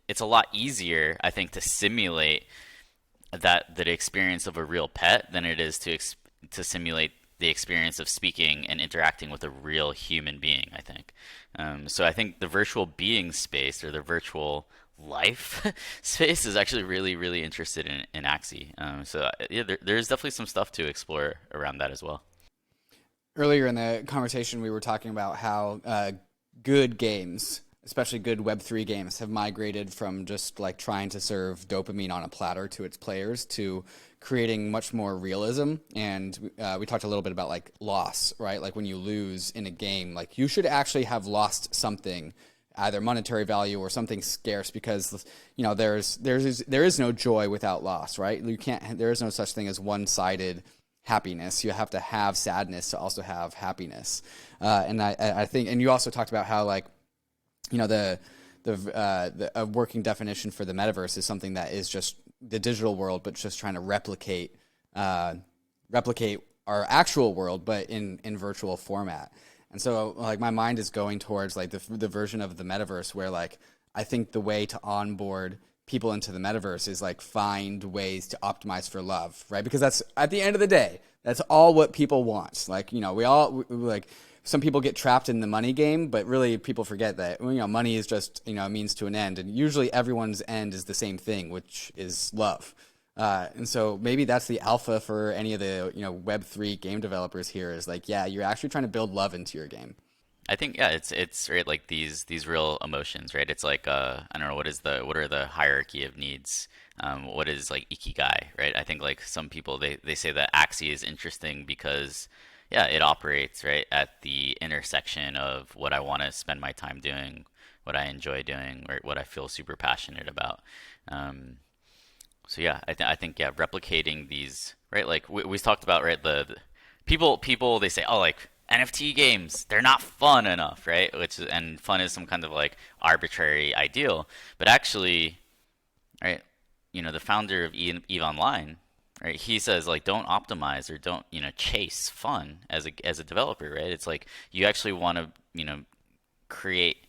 it's a lot easier, I think, to simulate the experience of a real pet than it is to simulate the experience of speaking and interacting with a real human being, I think. So I think the virtual being space or the virtual life space is actually really, really interested in Axie. So yeah, there's definitely some stuff to explore around that as well. Earlier in the conversation, we were talking about how good games, especially good Web3 games, have migrated from just like trying to serve dopamine on a platter to its players to creating much more realism. And we talked a little bit about like loss, right? Like when you lose in a game, like you should actually have lost something, either monetary value or something scarce, because you know there is no joy without loss, right? You can't. There is no such thing as one-sided happiness. You have to have sadness to also have happiness. And I think, and you also talked about how like, you know, a working definition for the metaverse is something that is just the digital world, but just trying to replicate our actual world, but in virtual format. And so like my mind is going towards like the version of the metaverse where like I think the way to onboard people into the metaverse is like find ways to optimize for love, right? Because that's at the end of the day, That's all what people want. Like, like some people get trapped in the money game, but really people forget that, money is just, a means to an end. And usually everyone's end is the same thing, which is love. And so maybe that's the alpha for any of the, Web3 game developers here is like, yeah, you're actually trying to build love into your game. I think yeah, it's right like these real emotions, right? It's like I don't know what are the hierarchy of needs. What is like ikigai, right? I think like some people they say that Axie is interesting because yeah, it operates right at the intersection of what I want to spend my time doing, what I enjoy doing, or what I feel super passionate about. Um, so yeah, I think yeah, replicating these right like we talked about right the people they say oh like NFT games they're not fun enough right and fun is some kind of like arbitrary ideal but actually right the founder of Eve Online right he says like don't optimize or don't chase fun as a developer right it's like you actually want to create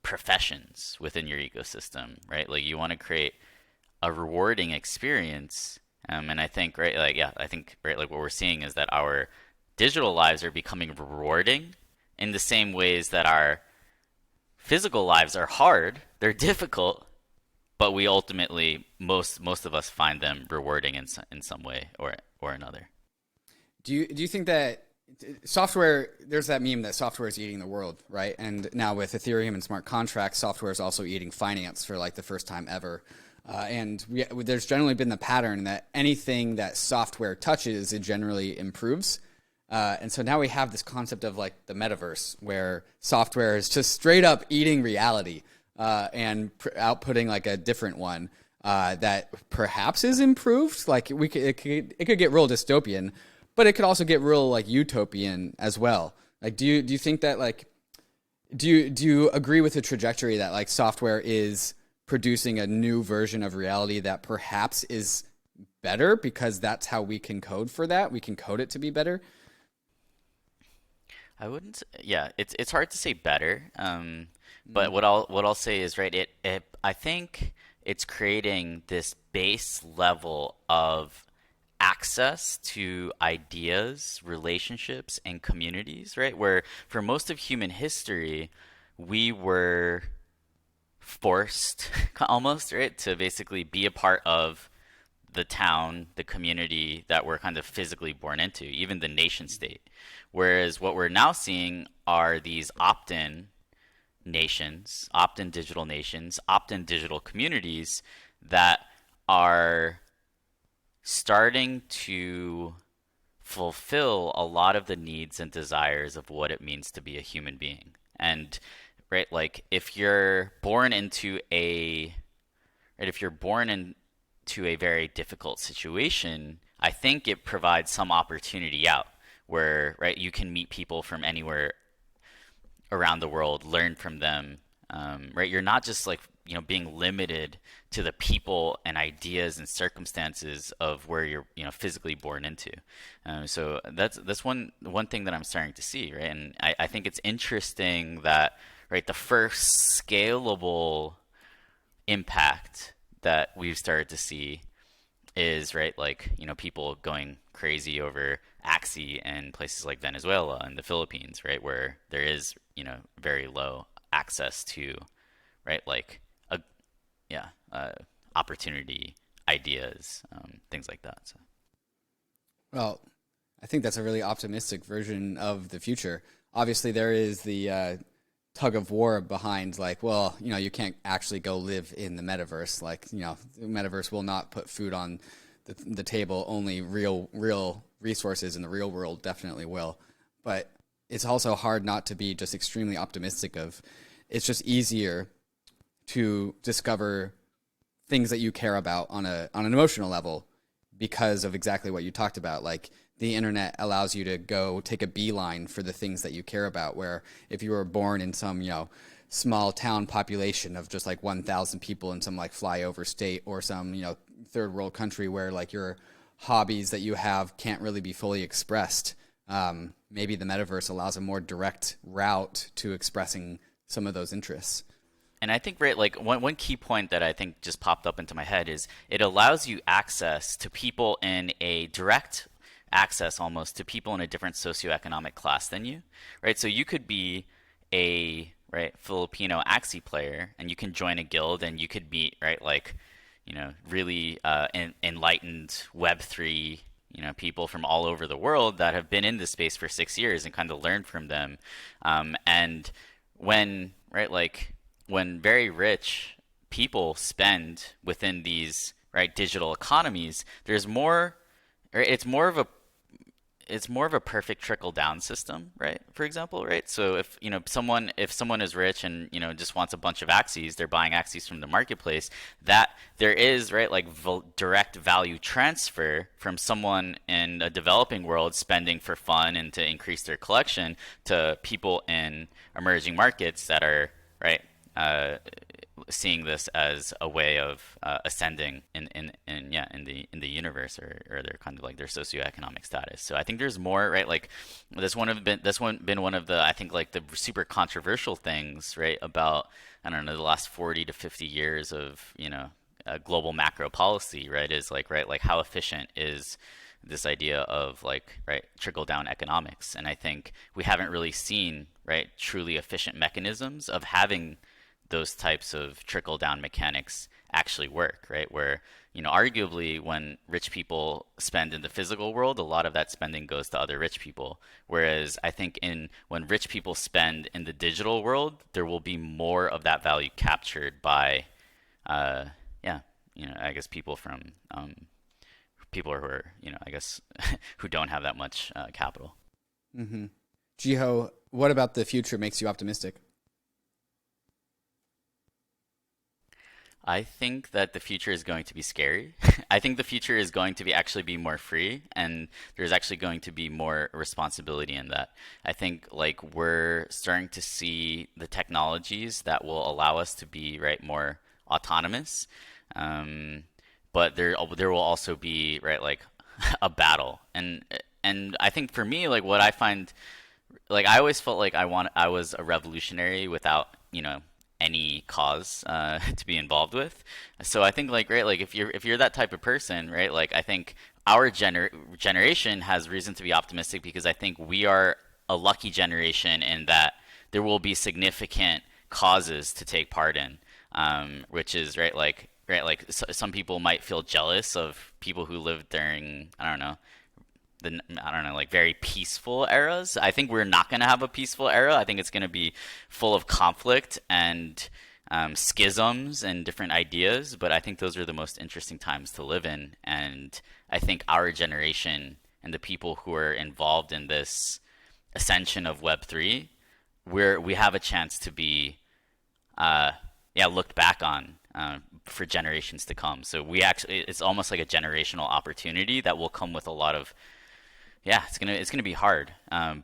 professions within your ecosystem right like you want to create a rewarding experience. And I think, right, like, yeah, I think, right, like what we're seeing is that our digital lives are becoming rewarding in the same ways that our physical lives are hard, they're difficult, but we ultimately, most of us find them rewarding in some way or another. Do you think that software? There's that meme that software is eating the world, right? And now with Ethereum and smart contracts, software is also eating finance for like the first time ever. There's generally been the pattern that anything that software touches, it generally improves. And so now we have this concept of like the metaverse, where software is just straight up eating reality outputting like a different one that perhaps is improved. Like it could get real dystopian, but it could also get real like utopian as well. Like, do you think that like do you agree with the trajectory that like software is producing a new version of reality that perhaps is better because that's how we can code for that. We can code it to be better. I wouldn't. Yeah, it's hard to say better. But what I'll say is right. It I think it's creating this base level of access to ideas, relationships, and communities. Right, where for most of human history, we were forced almost right to basically be a part of the town, the community that we're kind of physically born into, even the nation state. Whereas what we're now seeing are these opt-in nations, opt-in digital nations, opt-in digital communities that are starting to fulfill a lot of the needs and desires of what it means to be a human being. And right, like if you're born into a very difficult situation, I think it provides some opportunity out where right you can meet people from anywhere around the world, learn from them. Right, you're not just like being limited to the people and ideas and circumstances of where you're physically born into. So that's one thing that I'm starting to see, right? And I think it's interesting that right the first scalable impact that we've started to see is right like people going crazy over Axie in places like Venezuela and the Philippines, right, where there is very low access to right like a yeah opportunity, ideas, things like that. So Well, I think that's a really optimistic version of the future. Obviously, there is the tug of war behind, like, well, you can't actually go live in the metaverse. Like, the metaverse will not put food on the table. Only real resources in the real world definitely will. But it's also hard not to be just extremely optimistic of it's just easier to discover things that you care about on an emotional level because of exactly what you talked about. Like the internet allows you to go take a beeline for the things that you care about, where if you were born in some, small town population of just like 1,000 people in some like flyover state or some, third world country where like your hobbies that you have can't really be fully expressed. Maybe the metaverse allows a more direct route to expressing some of those interests. and I think right like one key point that I think just popped up into my head is it allows you access to people in a direct access almost to people in a different socioeconomic class than you, right? So you could be a right Filipino Axie player, and you can join a guild, and you could meet right like really enlightened Web3 people from all over the world that have been in this space for 6 years and kind of learn from them. And when right like when very rich people spend within these right digital economies, there's more, right, it's more of a perfect trickle down system, right? For example, right? So if someone is rich and just wants a bunch of Axies, they're buying Axies from the marketplace. That there is right like direct value transfer from someone in a developing world spending for fun and to increase their collection to people in emerging markets that are right seeing this as a way of ascending in the universe, or their kind of like their socioeconomic status. So I think there's more, right? Like this one been one of the, I think, like the super controversial things, right, about, I don't know, the last 40 to 50 years of global macro policy, right, is like, right, like how efficient is this idea of like right trickle down economics. And I think we haven't really seen right truly efficient mechanisms of having those types of trickle down mechanics actually work, right? Where, arguably when rich people spend in the physical world, a lot of that spending goes to other rich people. Whereas I think when rich people spend in the digital world, there will be more of that value captured by, uh, yeah, I guess people who are, I guess, who don't have that much capital. Mm-hmm. Jiho, what about the future makes you optimistic? I think that the future is going to be scary. I think the future is going to be actually be more free, and there's actually going to be more responsibility in that. I think like we're starting to see the technologies that will allow us to be right more autonomous. Um, but there will also be right like a battle, and I think for me like what I find, like I always felt like I was a revolutionary without any cause to be involved with. So I think like right like if you're that type of person, right, like I think our generation has reason to be optimistic, because I think we are a lucky generation in that there will be significant causes to take part in, which is right like some people might feel jealous of people who lived during, I don't know, like very peaceful eras. I think we're not going to have a peaceful era. I think it's going to be full of conflict and schisms and different ideas. But I think those are the most interesting times to live in. And I think our generation and the people who are involved in this ascension of Web3, we have a chance to be, looked back on for generations to come. So it's almost like a generational opportunity that will come with a lot of, it's gonna be hard.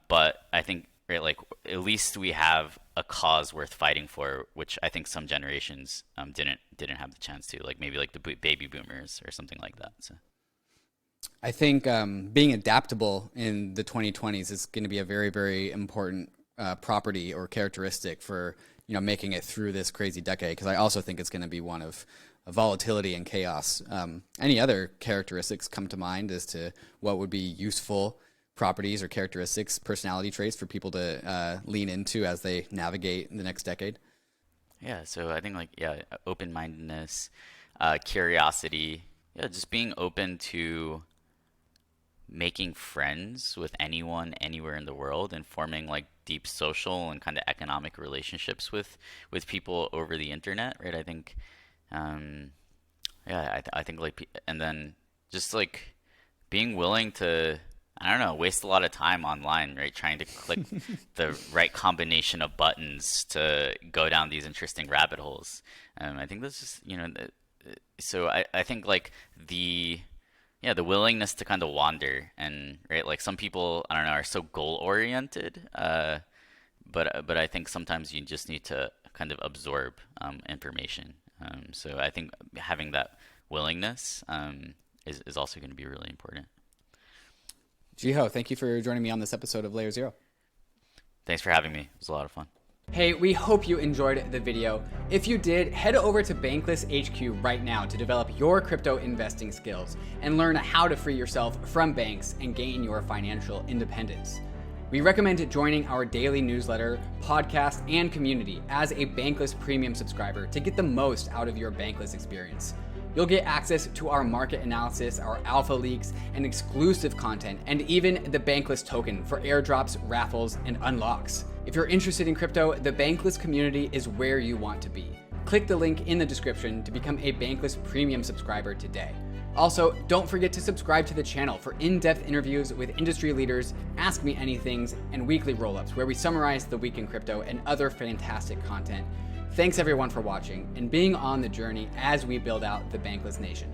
But I think right, like at least we have a cause worth fighting for, which I think some generations didn't have the chance to, like maybe like the baby boomers or something like that. So I think being adaptable in the 2020s is going to be a very, very important property or characteristic for making it through this crazy decade. Because I also think it's going to be one of volatility and chaos. Any other characteristics come to mind as to what would be useful properties or characteristics, personality traits for people to lean into as they navigate the next decade? yeah, so I think like open-mindedness, curiosity, just being open to making friends with anyone anywhere in the world and forming like deep social and kind of economic relationships with people over the internet, right? I think um I think like and then just like being willing to, I don't know, waste a lot of time online, right, trying to click the right combination of buttons to go down these interesting rabbit holes. I think that's just so I think like the willingness to kind of wander, and right like some people, I don't know, are so goal oriented, but I think sometimes you just need to kind of absorb information. So I think having that willingness is also going to be really important. Jiho, thank you for joining me on this episode of Layer Zero. Thanks for having me. It was a lot of fun. Hey, we hope you enjoyed the video. If you did, head over to Bankless HQ right now to develop your crypto investing skills and learn how to free yourself from banks and gain your financial independence. We recommend joining our daily newsletter, podcast, and community as a Bankless Premium subscriber to get the most out of your Bankless experience. You'll get access to our market analysis, our alpha leaks, and exclusive content, and even the Bankless token for airdrops, raffles, and unlocks. If you're interested in crypto, the Bankless community is where you want to be. Click the link in the description to become a Bankless Premium subscriber today. Also, don't forget to subscribe to the channel for in-depth interviews with industry leaders, Ask Me Anythings, and weekly roll-ups where we summarize the week in crypto and other fantastic content. Thanks everyone for watching and being on the journey as we build out the Bankless Nation.